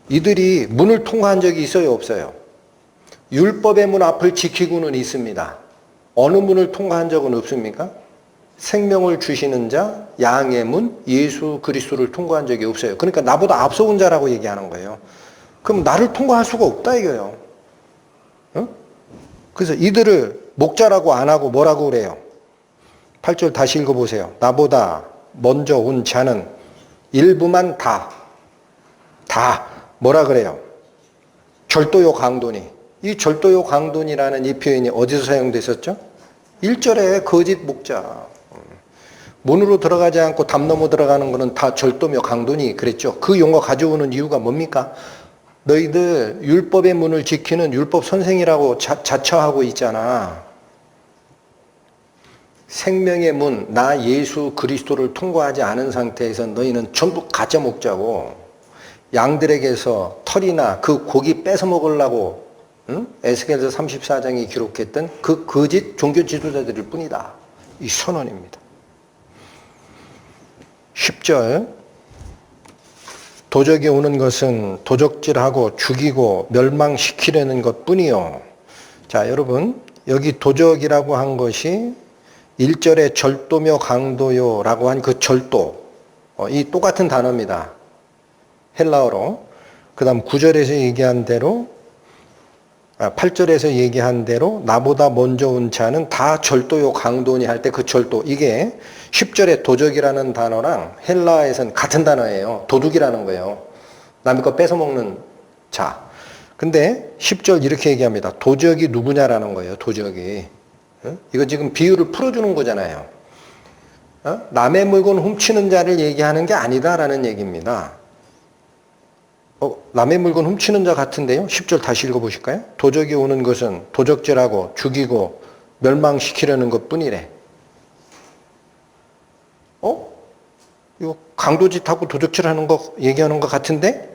이들이 문을 통과한 적이 있어요, 없어요? 율법의 문 앞을 지키고는 있습니다. 어느 문을 통과한 적은 없습니까? 생명을 주시는 자, 양의 문, 예수 그리스도를 통과한 적이 없어요. 그러니까 나보다 앞서온 자라고 얘기하는 거예요. 그럼 나를 통과할 수가 없다 이거예요. 어? 그래서 이들을 목자라고 안 하고 뭐라고 그래요? 8절 다시 읽어보세요. 나보다 먼저 온 자는 일부만 다 뭐라 그래요? 절도요 강도니. 이 절도요 강도니라는 이 표현이 어디서 사용됐었죠? 1절에 거짓 목자. 문으로 들어가지 않고 담 넘어 들어가는 거는 다 절도며 강도니 그랬죠. 그 용어 가져오는 이유가 뭡니까? 너희들 율법의 문을 지키는 율법 선생이라고 자처하고 있잖아. 생명의 문, 나 예수 그리스도를 통과하지 않은 상태에서 너희는 전부 가짜 목자고 양들에게서 털이나 그 고기 뺏어 먹으려고 에스겔서 34장이 기록했던 그 거짓 종교 지도자들일 뿐이다. 이 선언입니다. 10절 도적이 오는 것은 도적질하고 죽이고 멸망시키려는 것뿐이요. 자, 여러분, 여기 도적이라고 한 것이 1절에 절도며 강도요라고 한 그 절도, 이 똑같은 단어입니다. 헬라어로. 그 다음 9절에서 얘기한 대로, 8절에서 얘기한 대로 나보다 먼저 온 자는 다 절도요 강도니 할 때 그 절도, 이게 10절에 도적이라는 단어랑 헬라에서는 같은 단어예요. 도둑이라는 거예요. 남의 거 뺏어먹는 자. 근데 10절 이렇게 얘기합니다. 도적이 누구냐라는 거예요. 도적이. 이거 지금 비유를 풀어주는 거잖아요. 남의 물건 훔치는 자를 얘기하는 게 아니다라는 얘기입니다. 남의 물건 훔치는 자 같은데요. 10절 다시 읽어보실까요? 도적이 오는 것은 도적질하고 죽이고 멸망시키려는 것뿐이래. 이거 강도짓하고 도적질하는 거 얘기하는 것 같은데?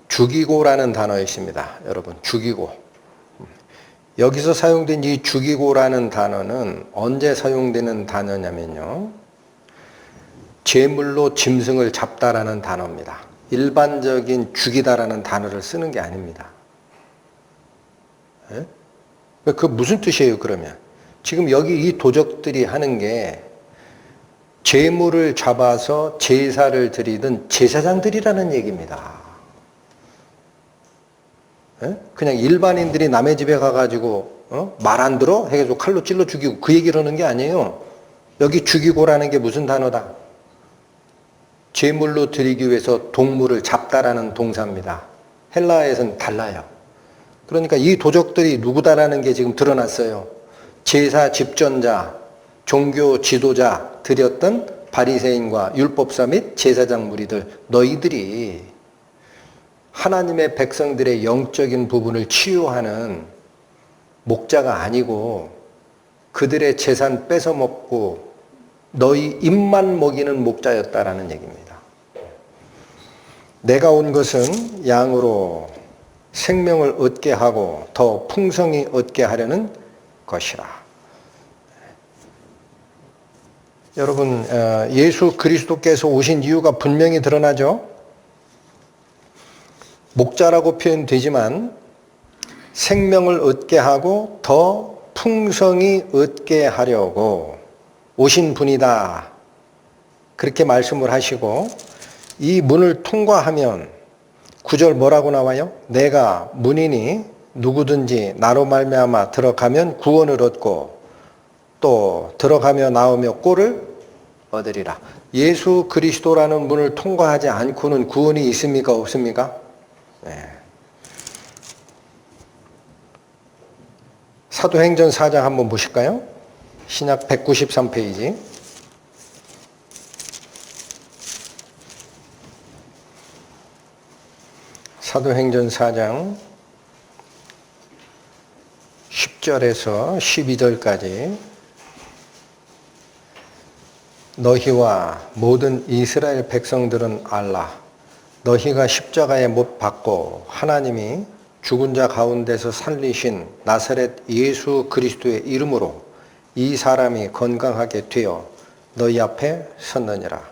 죽이고라는 단어 있습니다. 여러분, 죽이고. 여기서 사용된 이 죽이고라는 단어는 언제 사용되는 단어냐면요. 제물로 짐승을 잡다라는 단어입니다. 일반적인 죽이다라는 단어를 쓰는 게 아닙니다. 그 무슨 뜻이에요, 그러면? 지금 여기 이 도적들이 하는 게 제물을 잡아서 제사를 드리던 제사장들이라는 얘기입니다. 그냥 일반인들이 남의 집에 가가지고 말 안 들어? 해가지고 칼로 찔러 죽이고 그 얘기를 하는 게 아니에요. 여기 죽이고라는 게 무슨 단어다? 제물로 드리기 위해서 동물을 잡다라는 동사입니다. 헬라에서는 달라요. 그러니까 이 도적들이 누구다라는 게 지금 드러났어요. 제사 집전자, 종교 지도자들이었던 바리새인과 율법사 및 제사장 무리들, 너희들이 하나님의 백성들의 영적인 부분을 치유하는 목자가 아니고 그들의 재산 뺏어먹고 너희 입만 먹이는 목자였다라는 얘기입니다. 내가 온 것은 양으로 생명을 얻게 하고 더 풍성히 얻게 하려는 것이라. 여러분, 예수 그리스도께서 오신 이유가 분명히 드러나죠? 목자라고 표현되지만 생명을 얻게 하고 더 풍성히 얻게 하려고 오신 분이다. 그렇게 말씀을 하시고 이 문을 통과하면 9절 뭐라고 나와요? 내가 문이니 누구든지 나로 말미암아 들어가면 구원을 얻고 또 들어가며 나오며 꼴을 얻으리라. 예수 그리스도라는 문을 통과하지 않고는 구원이 있습니까? 없습니까? 네. 사도행전 4장 한번 보실까요? 신약 193페이지. 사도행전 4장 10절에서 12절까지 너희와 모든 이스라엘 백성들은 알라. 너희가 십자가에 못 박고 하나님이 죽은 자 가운데서 살리신 나사렛 예수 그리스도의 이름으로 이 사람이 건강하게 되어 너희 앞에 섰느니라.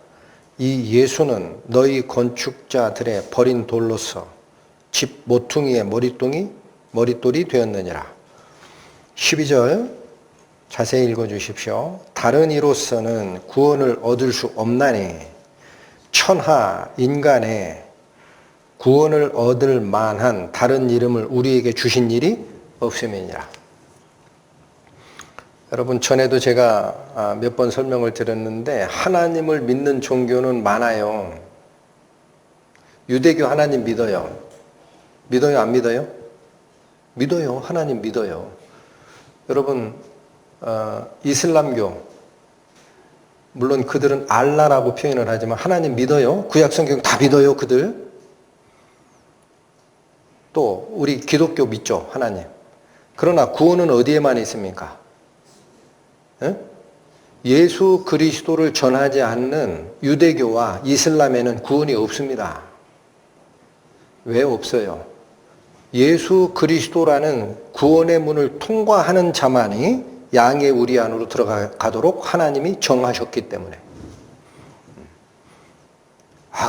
이 예수는 너희 건축자들의 버린 돌로서 집 모퉁이의 머릿돌이 되었느니라. 12절 자세히 읽어주십시오. 다른 이로서는 구원을 얻을 수 없나니 천하 인간의 구원을 얻을 만한 다른 이름을 우리에게 주신 일이 없음이니라. 여러분, 전에도 제가 몇 번 설명을 드렸는데 하나님을 믿는 종교는 많아요. 유대교 하나님 믿어요. 믿어요, 안 믿어요? 믿어요. 하나님 믿어요. 여러분, 이슬람교, 물론 그들은 알라라고 표현을 하지만 하나님 믿어요. 구약 성경 다 믿어요, 그들. 또 우리 기독교 믿죠, 하나님. 그러나 구원은 어디에만 있습니까? 예수 그리스도를 전하지 않는 유대교와 이슬람에는 구원이 없습니다. 왜 없어요? 예수 그리스도라는 구원의 문을 통과하는 자만이 양의 우리 안으로 들어가도록 하나님이 정하셨기 때문에.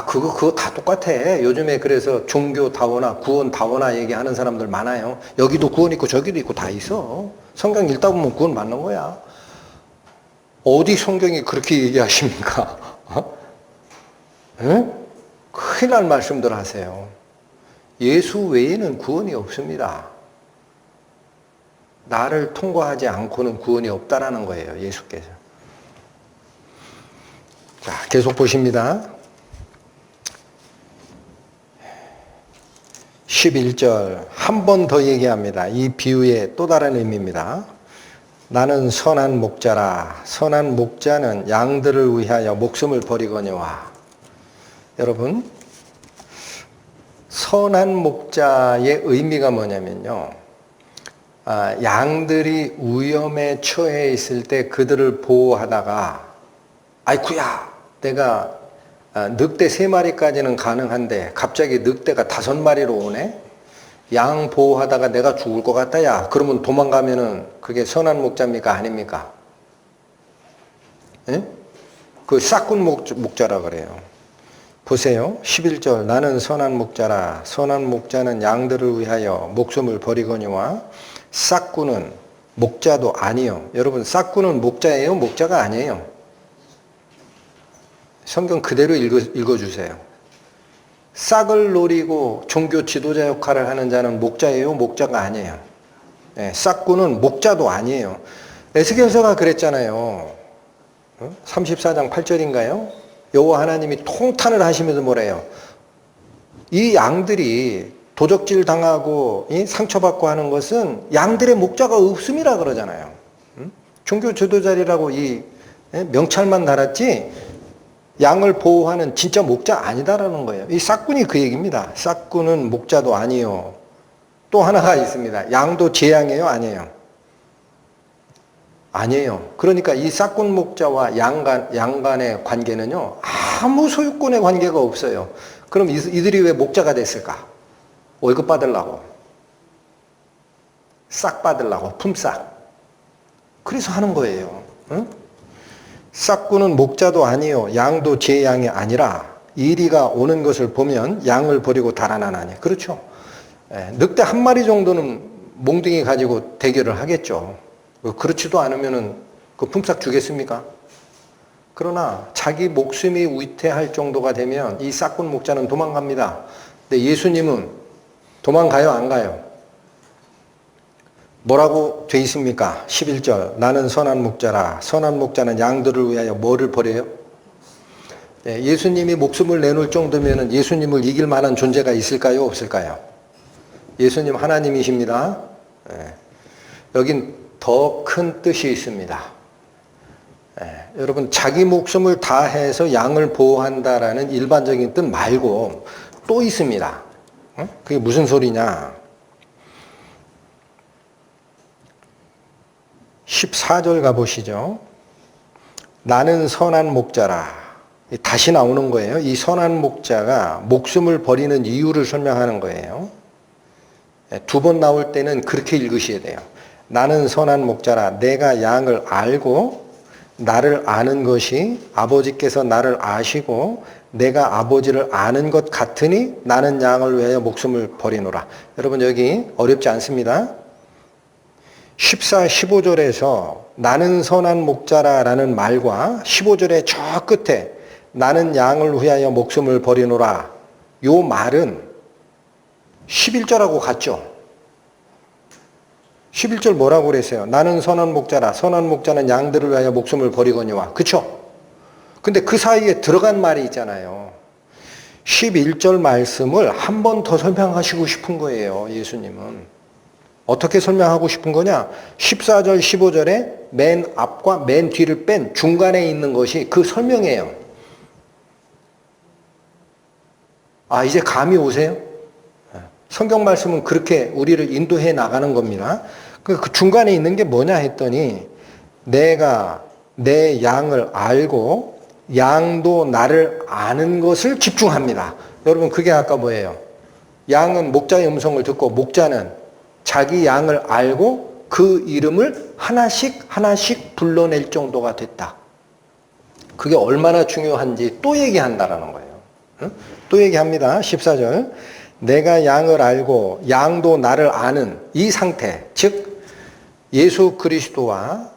그거 다 똑같아. 요즘에 그래서 종교다워나 구원다워나 얘기하는 사람들 많아요. 여기도 구원 있고 저기도 있고 다 있어. 성경 읽다 보면 구원 맞는 거야. 어디 성경이 그렇게 얘기하십니까? 응? 큰일 날 말씀들 하세요. 예수 외에는 구원이 없습니다. 나를 통과하지 않고는 구원이 없다라는 거예요. 예수께서. 자, 계속 보십니다. 11절 한 번 더 얘기합니다. 이 비유의 또 다른 의미입니다. 나는 선한 목자라. 선한 목자는 양들을 위하여 목숨을 버리거니와. 여러분, 선한 목자의 의미가 뭐냐면요. 양들이 위험에 처해 있을 때 그들을 보호하다가 아이쿠야, 내가 늑대 3마리까지는 가능한데 갑자기 늑대가 5마리로 오네? 양 보호하다가 내가 죽을 것 같다, 야. 그러면 도망가면은 그게 선한 목자입니까? 아닙니까? 예? 그 싹군 목자라 그래요. 보세요. 11절 나는 선한 목자라. 선한 목자는 양들을 위하여 목숨을 버리거니와 싹군은 목자도 아니요. 여러분, 싹군은 목자예요? 목자가 아니에요? 성경 그대로 읽어주세요. 싹을 노리고 종교 지도자 역할을 하는 자는 목자예요? 목자가 아니에요? 네, 싹군은 목자도 아니에요. 에스겔서가 그랬잖아요. 34장 8절인가요? 여호와 하나님이 통탄을 하시면서 뭐래요? 이 양들이 도적질 당하고 상처받고 하는 것은 양들의 목자가 없음이라 그러잖아요. 종교 지도자리라고 이 명찰만 달았지 양을 보호하는 진짜 목자 아니다라는 거예요. 이 싹군이 그 얘기입니다. 싹군은 목자도 아니요. 또 하나가 있습니다. 양도 제 양이에요? 아니에요? 아니에요. 그러니까 이 싹군 목자와 양 간의 관계는요, 아무 소유권의 관계가 없어요. 그럼 이들이 왜 목자가 됐을까? 월급 받으려고. 싹 받으려고. 품삯. 그래서 하는 거예요. 응? 싹군은 목자도 아니요 양도 제 양이 아니라 이리가 오는 것을 보면 양을 버리고 달아나나니. 그렇죠. 늑대 1마리 정도는 몽둥이 가지고 대결을 하겠죠. 그렇지도 않으면은 그 품삯 주겠습니까? 그러나 자기 목숨이 위태할 정도가 되면 이 싹군 목자는 도망갑니다. 근데 예수님은 도망가요, 안 가요? 뭐라고 돼 있습니까? 11절 나는 선한 목자라. 선한 목자는 양들을 위하여 뭐를 버려요? 예수님이 목숨을 내놓을 정도면 예수님을 이길 만한 존재가 있을까요? 없을까요? 예수님 하나님이십니다. 여긴 더 큰 뜻이 있습니다. 여러분, 자기 목숨을 다해서 양을 보호한다라는 일반적인 뜻 말고 또 있습니다. 그게 무슨 소리냐? 14절 가보시죠. 나는 선한 목자라. 다시 나오는 거예요. 이 선한 목자가 목숨을 버리는 이유를 설명하는 거예요. 2번 나올 때는 그렇게 읽으셔야 돼요. 나는 선한 목자라. 내가 양을 알고 나를 아는 것이 아버지께서 나를 아시고 내가 아버지를 아는 것 같으니 나는 양을 위하여 목숨을 버리노라. 여러분, 여기 어렵지 않습니다. 14, 15절에서 나는 선한 목자라라는 말과 15절의 저 끝에 나는 양을 위하여 목숨을 버리노라. 요 말은 11절하고 같죠? 11절 뭐라고 그랬어요? 나는 선한 목자라. 선한 목자는 양들을 위하여 목숨을 버리거니와. 그쵸? 근데 그 사이에 들어간 말이 있잖아요. 11절 말씀을 한 번 더 설명하시고 싶은 거예요, 예수님은. 어떻게 설명하고 싶은 거냐? 14절, 15절에 맨 앞과 맨 뒤를 뺀 중간에 있는 것이 그 설명이에요. 이제 감이 오세요? 성경 말씀은 그렇게 우리를 인도해 나가는 겁니다. 그 중간에 있는 게 뭐냐 했더니 내가 내 양을 알고 양도 나를 아는 것을 집중합니다. 여러분, 그게 아까 뭐예요? 양은 목자의 음성을 듣고 목자는 자기 양을 알고 그 이름을 하나씩 하나씩 불러낼 정도가 됐다. 그게 얼마나 중요한지 또 얘기한다라는 거예요. 또 얘기합니다. 14절. 내가 양을 알고 양도 나를 아는 이 상태, 즉 예수 그리스도와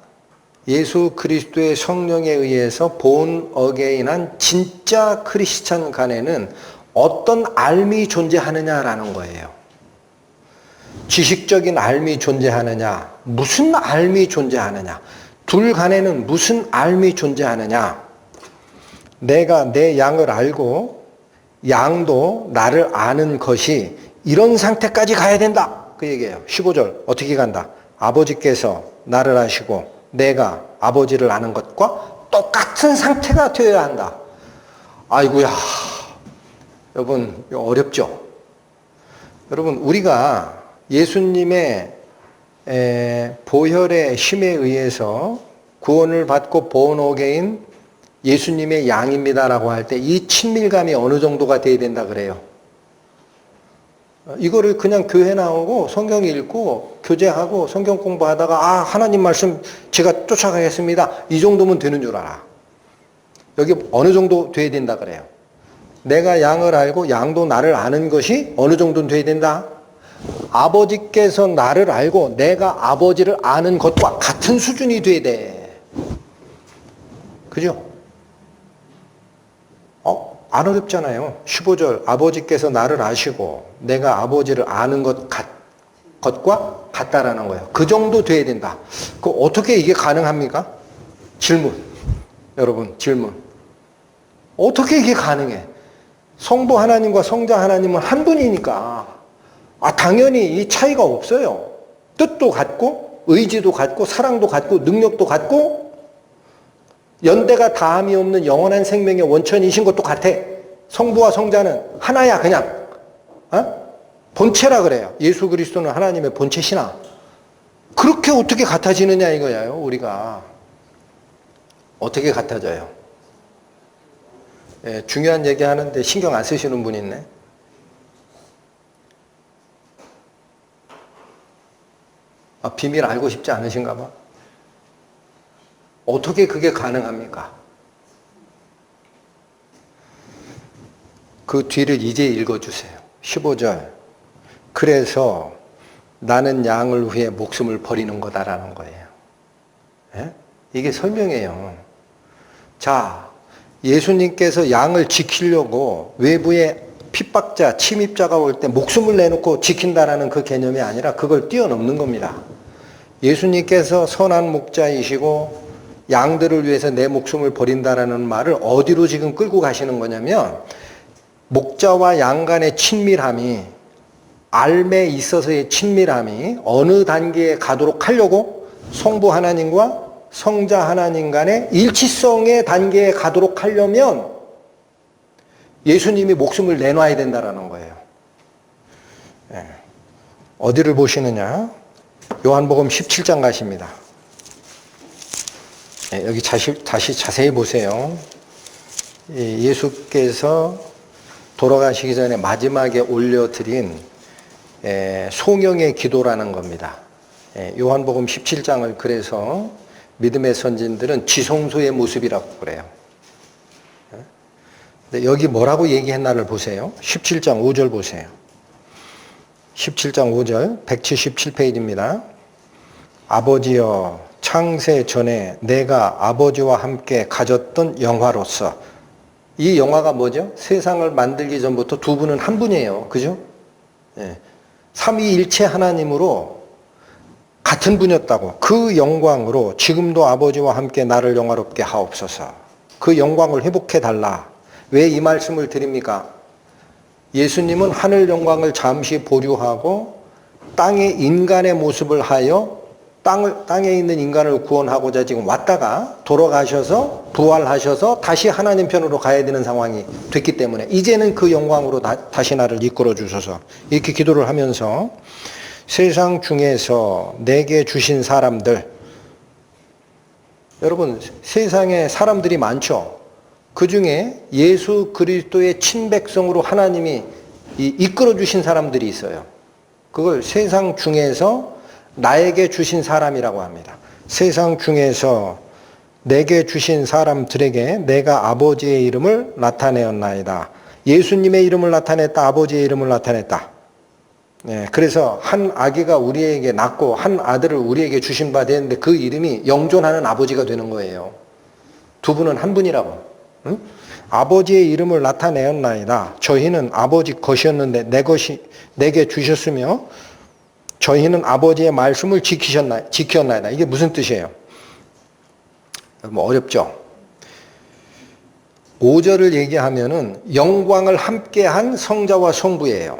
예수 그리스도의 성령에 의해서 본 어게인한 진짜 크리스찬 간에는 어떤 알미 존재하느냐라는 거예요. 지식적인 알미 존재하느냐, 무슨 알미 존재하느냐, 둘 간에는 무슨 알미 존재하느냐. 내가 내 양을 알고 양도 나를 아는 것이 이런 상태까지 가야 된다. 그 얘기예요. 15절 어떻게 간다? 아버지께서 나를 아시고 내가 아버지를 아는 것과 똑같은 상태가 되어야 한다. 아이고야. 여러분 어렵죠? 여러분 우리가 예수님의 보혈의 힘에 의해서 구원을 받고 born again 예수님의 양입니다라고 할 때 이 친밀감이 어느 정도가 돼야 된다 그래요. 이거를 그냥 교회 나오고 성경 읽고 교제하고 성경 공부하다가 하나님 말씀 제가 쫓아가겠습니다. 이 정도면 되는 줄 알아. 여기 어느 정도 돼야 된다 그래요. 내가 양을 알고 양도 나를 아는 것이 어느 정도는 돼야 된다. 아버지께서 나를 알고 내가 아버지를 아는 것과 같은 수준이 돼야 돼. 그죠? 안 어렵잖아요. 15절 아버지께서 나를 아시고 내가 아버지를 아는 것과 같다라는 거예요. 그 정도 돼야 된다. 그 어떻게 이게 가능합니까? 질문. 여러분 질문. 어떻게 이게 가능해? 성부 하나님과 성자 하나님은 한 분이니까 당연히 이 차이가 없어요. 뜻도 같고 의지도 같고 사랑도 같고 능력도 같고 연대가 다함이 없는 영원한 생명의 원천이신 것도 같아. 성부와 성자는 하나야 그냥. 본체라 그래요. 예수 그리스도는 하나님의 본체시나. 그렇게 어떻게 같아지느냐 이거예요. 우리가. 어떻게 같아져요? 중요한 얘기 하는데 신경 안 쓰시는 분 있네. 비밀 알고 싶지 않으신가 봐. 어떻게 그게 가능합니까? 그 뒤를 이제 읽어주세요. 15절. 그래서 나는 양을 위해 목숨을 버리는 거다라는 거예요. 이게 설명이에요. 자, 예수님께서 양을 지키려고 외부에 핍박자, 침입자가 올 때 목숨을 내놓고 지킨다라는 그 개념이 아니라 그걸 뛰어넘는 겁니다. 예수님께서 선한 목자이시고 양들을 위해서 내 목숨을 버린다라는 말을 어디로 지금 끌고 가시는 거냐면 목자와 양 간의 친밀함이 알매 있어서의 친밀함이 어느 단계에 가도록 하려고 성부 하나님과 성자 하나님 간의 일치성의 단계에 가도록 하려면 예수님이 목숨을 내놔야 된다라는 거예요. 어디를 보시느냐? 요한복음 17장 가십니다. 여기 다시 자세히 보세요. 예수께서 돌아가시기 전에 마지막에 올려드린 송영의 기도라는 겁니다. 요한복음 17장을 그래서 믿음의 선진들은 지성소의 모습이라고 그래요. 근데 여기 뭐라고 얘기했나를 보세요. 17장 5절 보세요. 17장 5절 177페이지입니다. 아버지여 창세 전에 내가 아버지와 함께 가졌던 영화로서. 이 영화가 뭐죠? 세상을 만들기 전부터 두 분은 한 분이에요. 그죠? 삼위일체 하나님으로 같은 분이었다고. 그 영광으로 지금도 아버지와 함께 나를 영화롭게 하옵소서. 그 영광을 회복해달라. 왜 이 말씀을 드립니까? 예수님은 하늘 영광을 잠시 보류하고 땅의 인간의 모습을 하여 땅에 있는 인간을 구원하고자 지금 왔다가 돌아가셔서 부활하셔서 다시 하나님 편으로 가야 되는 상황이 됐기 때문에 이제는 그 영광으로 다시 나를 이끌어 주셔서 이렇게 기도를 하면서 세상 중에서 내게 주신 사람들, 여러분 세상에 사람들이 많죠. 그 중에 예수 그리스도의 친백성으로 하나님이 이끌어 주신 사람들이 있어요. 그걸 세상 중에서 나에게 주신 사람이라고 합니다. 세상 중에서 내게 주신 사람들에게 내가 아버지의 이름을 나타내었나이다. 예수님의 이름을 나타냈다. 아버지의 이름을 나타냈다. 네, 그래서 한 아기가 우리에게 낳고 한 아들을 우리에게 주신 바 되는데 그 이름이 영존하는 아버지가 되는 거예요. 두 분은 한 분이라고. 응? 아버지의 이름을 나타내었나이다. 저희는 아버지 것이었는데 내게 주셨으며 저희는 아버지의 말씀을 지켰나이다. 이게 무슨 뜻이에요? 뭐 어렵죠? 5절을 얘기하면은 영광을 함께한 성자와 성부예요.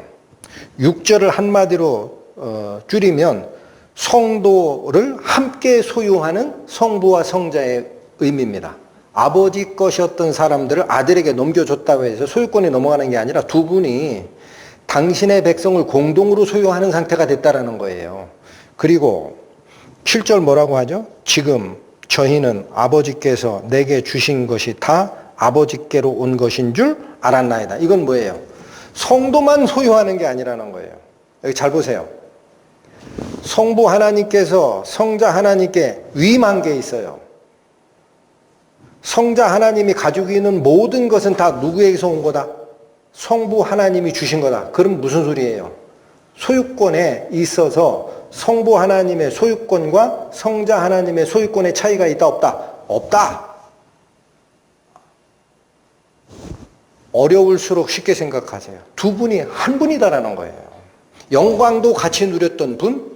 6절을 한마디로 줄이면 성도를 함께 소유하는 성부와 성자의 의미입니다. 아버지 것이었던 사람들을 아들에게 넘겨줬다고 해서 소유권이 넘어가는 게 아니라 두 분이 당신의 백성을 공동으로 소유하는 상태가 됐다라는 거예요. 그리고 7절 뭐라고 하죠? 지금 저희는 아버지께서 내게 주신 것이 다 아버지께로 온 것인 줄 알았나이다. 이건 뭐예요? 성도만 소유하는 게 아니라는 거예요. 여기 잘 보세요. 성부 하나님께서 성자 하나님께 위임한 게 있어요. 성자 하나님이 가지고 있는 모든 것은 다 누구에게서 온 거다? 성부 하나님이 주신 거다. 그럼 무슨 소리예요? 소유권에 있어서 성부 하나님의 소유권과 성자 하나님의 소유권의 차이가 있다 없다? 없다. 어려울수록 쉽게 생각하세요. 두 분이 한 분이다라는 거예요. 영광도 같이 누렸던 분,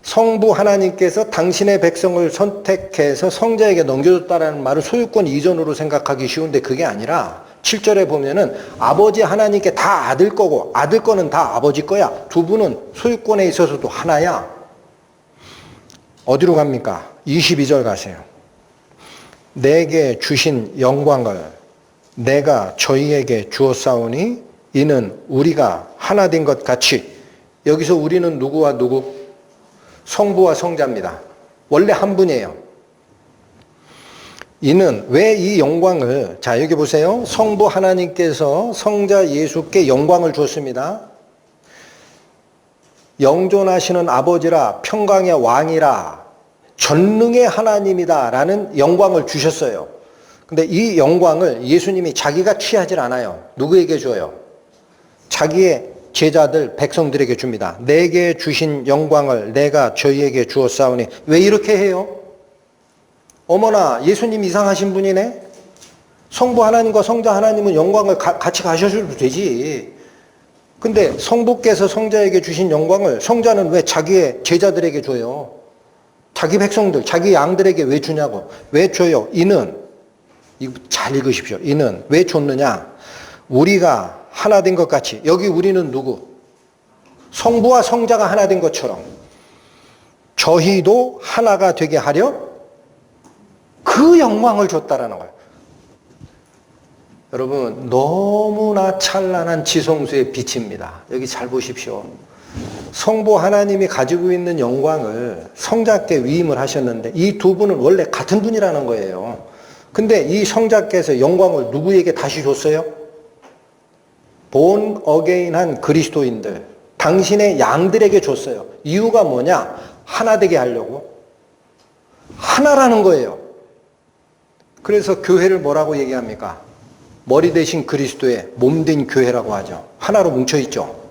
성부 하나님께서 당신의 백성을 선택해서 성자에게 넘겨줬다라는 말을 소유권 이전으로 생각하기 쉬운데 그게 아니라 7절에 보면은 아버지 하나님께 다 아들 거고 아들 거는 다 아버지 거야. 두 분은 소유권에 있어서도 하나야. 어디로 갑니까? 22절 가세요. 내게 주신 영광을 내가 저희에게 주었사오니 이는 우리가 하나 된 것 같이. 여기서 우리는 누구와 누구? 성부와 성자입니다. 원래 한 분이에요. 이는 왜 이 영광을, 자 여기 보세요. 성부 하나님께서 성자 예수께 영광을 줬습니다. 영존하시는 아버지라 평강의 왕이라 전능의 하나님이다 라는 영광을 주셨어요. 근데 이 영광을 예수님이 자기가 취하질 않아요. 누구에게 줘요? 자기의 제자들, 백성들에게 줍니다. 내게 주신 영광을 내가 저희에게 주었사오니. 왜 이렇게 해요? 어머나, 예수님 이상하신 분이네? 성부 하나님과 성자 하나님은 영광을 같이 가셔도 되지. 근데 성부께서 성자에게 주신 영광을 성자는 왜 자기의 제자들에게 줘요? 자기 백성들, 자기 양들에게 왜 주냐고. 왜 줘요? 이는, 이거 잘 읽으십시오. 이는 왜 줬느냐? 우리가 하나 된 것 같이. 여기 우리는 누구? 성부와 성자가 하나 된 것처럼 저희도 하나가 되게 하려 그 영광을 줬다라는 거예요. 여러분, 너무나 찬란한 지성수의 빛입니다. 여기 잘 보십시오. 성부 하나님이 가지고 있는 영광을 성자께 위임을 하셨는데 이 두 분은 원래 같은 분이라는 거예요. 근데 이 성자께서 영광을 누구에게 다시 줬어요? 본 어게인한 그리스도인들, 당신의 양들에게 줬어요. 이유가 뭐냐? 하나 되게 하려고. 하나라는 거예요. 그래서 교회를 뭐라고 얘기합니까? 머리 대신 그리스도의 몸된 교회라고 하죠. 하나로 뭉쳐있죠.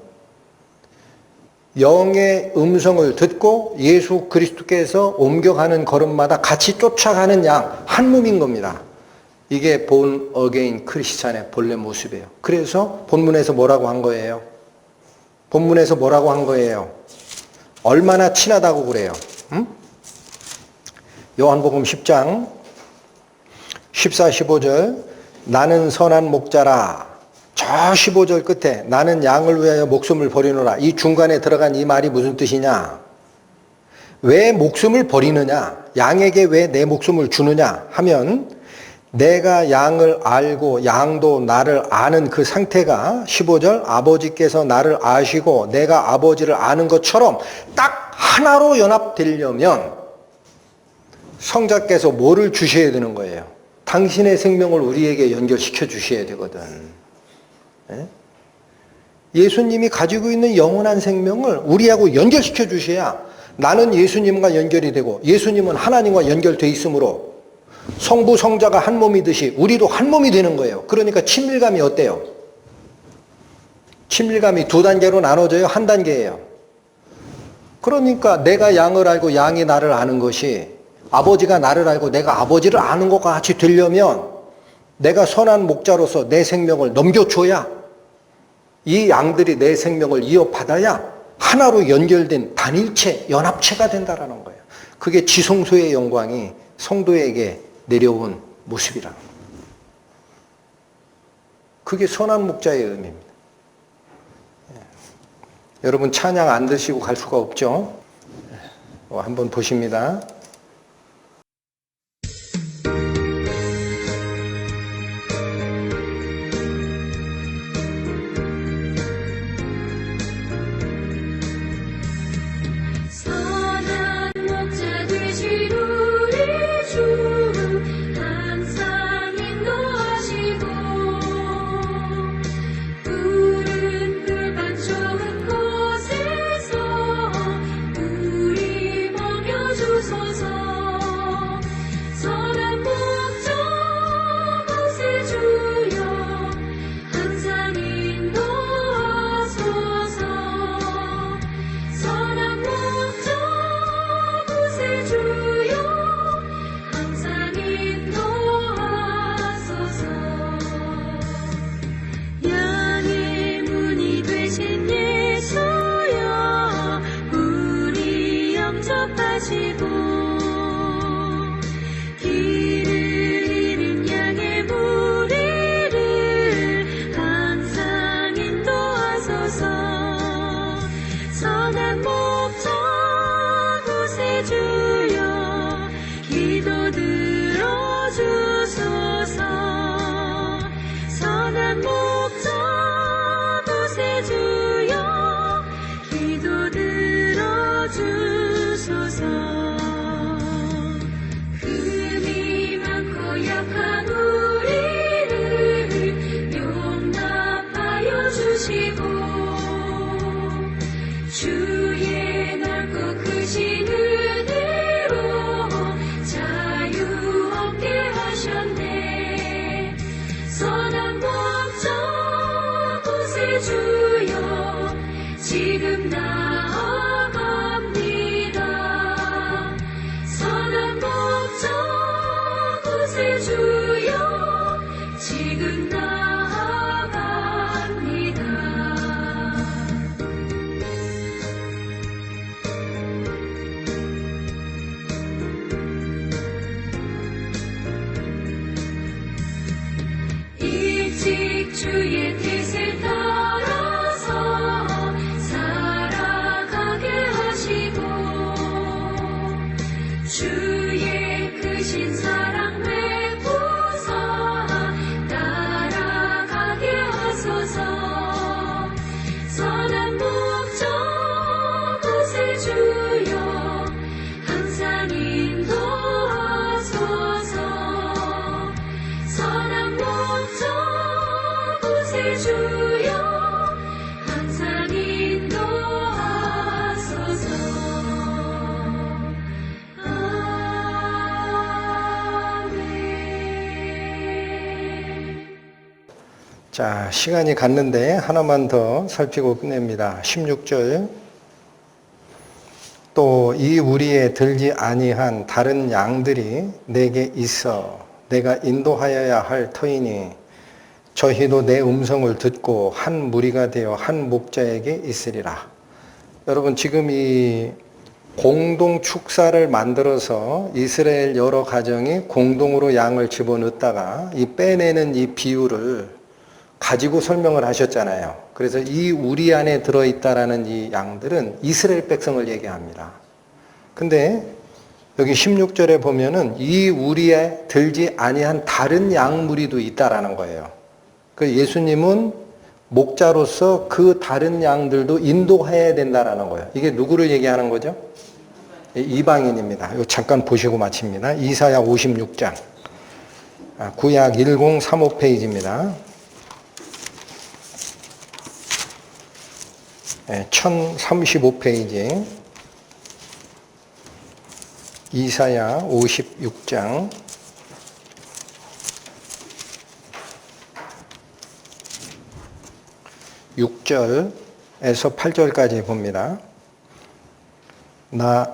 영의 음성을 듣고 예수 그리스도께서 옮겨가는 걸음마다 같이 쫓아가는 양, 한 몸인 겁니다. 이게 본 어게인 크리스찬의 본래 모습이에요. 그래서 본문에서 뭐라고 한 거예요? 본문에서 뭐라고 한 거예요? 얼마나 친하다고 그래요? 응? 요한복음 10장 14, 15절 나는 선한 목자라. 저 15절 끝에 나는 양을 위하여 목숨을 버리노라. 이 중간에 들어간 이 말이 무슨 뜻이냐? 왜 목숨을 버리느냐? 양에게 왜 내 목숨을 주느냐? 하면 내가 양을 알고 양도 나를 아는 그 상태가 15절 아버지께서 나를 아시고 내가 아버지를 아는 것처럼 딱 하나로 연합되려면 성자께서 뭐를 주셔야 되는 거예요? 당신의 생명을 우리에게 연결시켜 주셔야 되거든. 예수님이 가지고 있는 영원한 생명을 우리하고 연결시켜 주셔야 나는 예수님과 연결이 되고 예수님은 하나님과 연결되어 있으므로 성부 성자가 한 몸이듯이 우리도 한 몸이 되는 거예요. 그러니까 친밀감이 어때요? 친밀감이 두 단계로 나눠져요? 한 단계예요? 그러니까 내가 양을 알고 양이 나를 아는 것이 아버지가 나를 알고 내가 아버지를 아는 것과 같이 되려면 내가 선한 목자로서 내 생명을 넘겨줘야 이 양들이 내 생명을 이어받아야 하나로 연결된 단일체, 연합체가 된다는 거예요. 그게 지성소의 영광이 성도에게 내려온 모습이라는 거예요. 그게 선한 목자의 의미입니다. 여러분 찬양 안 드시고 갈 수가 없죠. 한번 보십니다. 주의 뜻을 따라서 살아가게 하시고 주의 크신 사랑 베푸사 따라가게 하소서. 선한 목적 곳에 주여 항상 인도하소서. 선한 목적 주여 항상 인도하소서. 아멘. 자, 시간이 갔는데 하나만 더 살피고 끝냅니다. 16절. 또 이 우리에 들지 아니한 다른 양들이 내게 있어 내가 인도하여야 할 터이니 저희도 내 음성을 듣고 한 무리가 되어 한 목자에게 있으리라. 여러분 지금 이 공동 축사를 만들어서 이스라엘 여러 가정이 공동으로 양을 집어넣다가 이 빼내는 이 비유를 가지고 설명을 하셨잖아요. 그래서 이 우리 안에 들어있다라는 이 양들은 이스라엘 백성을 얘기합니다. 근데 여기 16절에 보면은 이 우리에 들지 아니한 다른 양 무리도 있다라는 거예요. 그 예수님은 목자로서 그 다른 양들도 인도해야 된다라는 거예요. 이게 누구를 얘기하는 거죠? 이방인입니다. 이거 잠깐 보시고 마칩니다. 이사야 56장. 구약 1035페이지입니다. 1035페이지. 이사야 56장. 6절에서 8절까지 봅니다. 나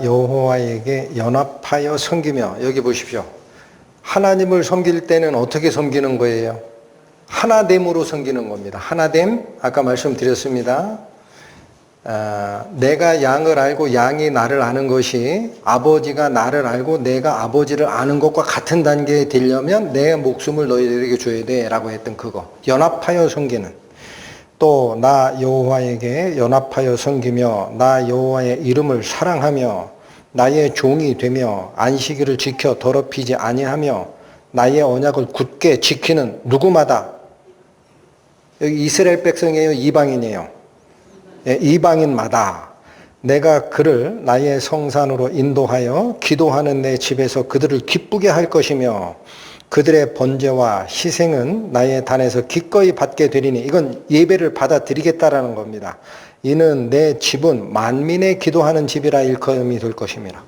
여호와에게 연합하여 섬기며, 여기 보십시오. 하나님을 섬길 때는 어떻게 섬기는 거예요? 하나됨으로 섬기는 겁니다. 하나됨, 아까 말씀드렸습니다. 내가 양을 알고 양이 나를 아는 것이 아버지가 나를 알고 내가 아버지를 아는 것과 같은 단계에 되려면 내 목숨을 너희들에게 줘야 돼 라고 했던 그거, 연합하여 섬기는. 또 나 여호와에게 연합하여 섬기며 나 여호와의 이름을 사랑하며 나의 종이 되며 안식일을 지켜 더럽히지 아니하며 나의 언약을 굳게 지키는 누구마다, 여기 이스라엘 백성이에요, 이방인이에요? 예, 이방인마다 내가 그를 나의 성산으로 인도하여 기도하는 내 집에서 그들을 기쁘게 할 것이며 그들의 번제와 희생은 나의 단에서 기꺼이 받게 되리니, 이건 예배를 받아들이겠다라는 겁니다. 이는 내 집은 만민의 기도하는 집이라 일컬음이 될 것입니다.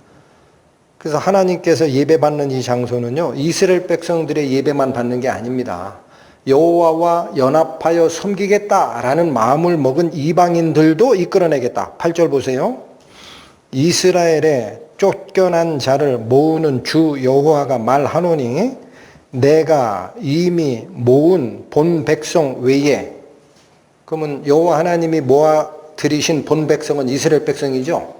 그래서 하나님께서 예배받는 이 장소는요, 이스라엘 백성들의 예배만 받는 게 아닙니다. 여호와와 연합하여 섬기겠다라는 마음을 먹은 이방인들도 이끌어내겠다. 8절 보세요. 이스라엘의 쫓겨난 자를 모으는 주 여호와가 말하노니 내가 이미 모은 본 백성 외에, 그러면 여호와 하나님이 모아 들이신 본 백성은 이스라엘 백성이죠.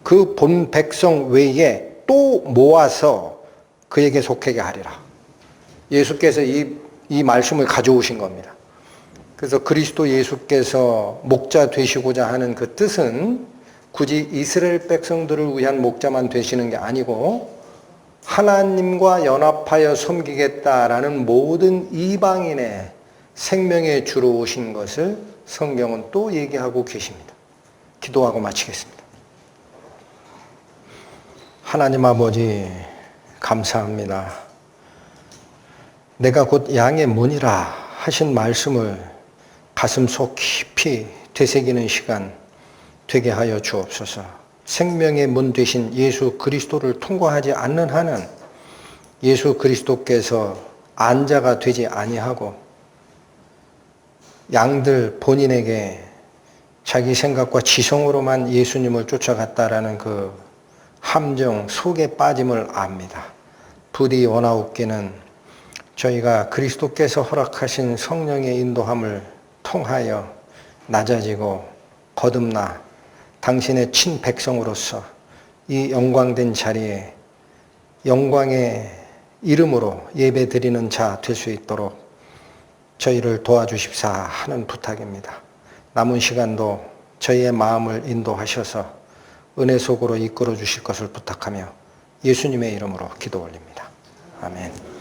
그 본 백성 외에 또 모아서 그에게 속하게 하리라. 예수께서 이 말씀을 가져오신 겁니다. 그래서 그리스도 예수께서 목자 되시고자 하는 그 뜻은 굳이 이스라엘 백성들을 위한 목자만 되시는 게 아니고 하나님과 연합하여 섬기겠다라는 모든 이방인의 생명의 주로 오신 것을 성경은 또 얘기하고 계십니다. 기도하고 마치겠습니다. 하나님 아버지, 감사합니다. 내가 곧 양의 문이라 하신 말씀을 가슴속 깊이 되새기는 시간 되게 하여 주옵소서. 생명의 문 되신 예수 그리스도를 통과하지 않는 한은 예수 그리스도께서 안자가 되지 아니하고 양들 본인에게 자기 생각과 지성으로만 예수님을 쫓아갔다라는 그 함정 속에 빠짐을 압니다. 부디 원하옵기는 저희가 그리스도께서 허락하신 성령의 인도함을 통하여 낮아지고 거듭나 당신의 친백성으로서 이 영광된 자리에 영광의 이름으로 예배 드리는 자 될 수 있도록 저희를 도와주십사 하는 부탁입니다. 남은 시간도 저희의 마음을 인도하셔서 은혜 속으로 이끌어 주실 것을 부탁하며 예수님의 이름으로 기도 올립니다. 아멘.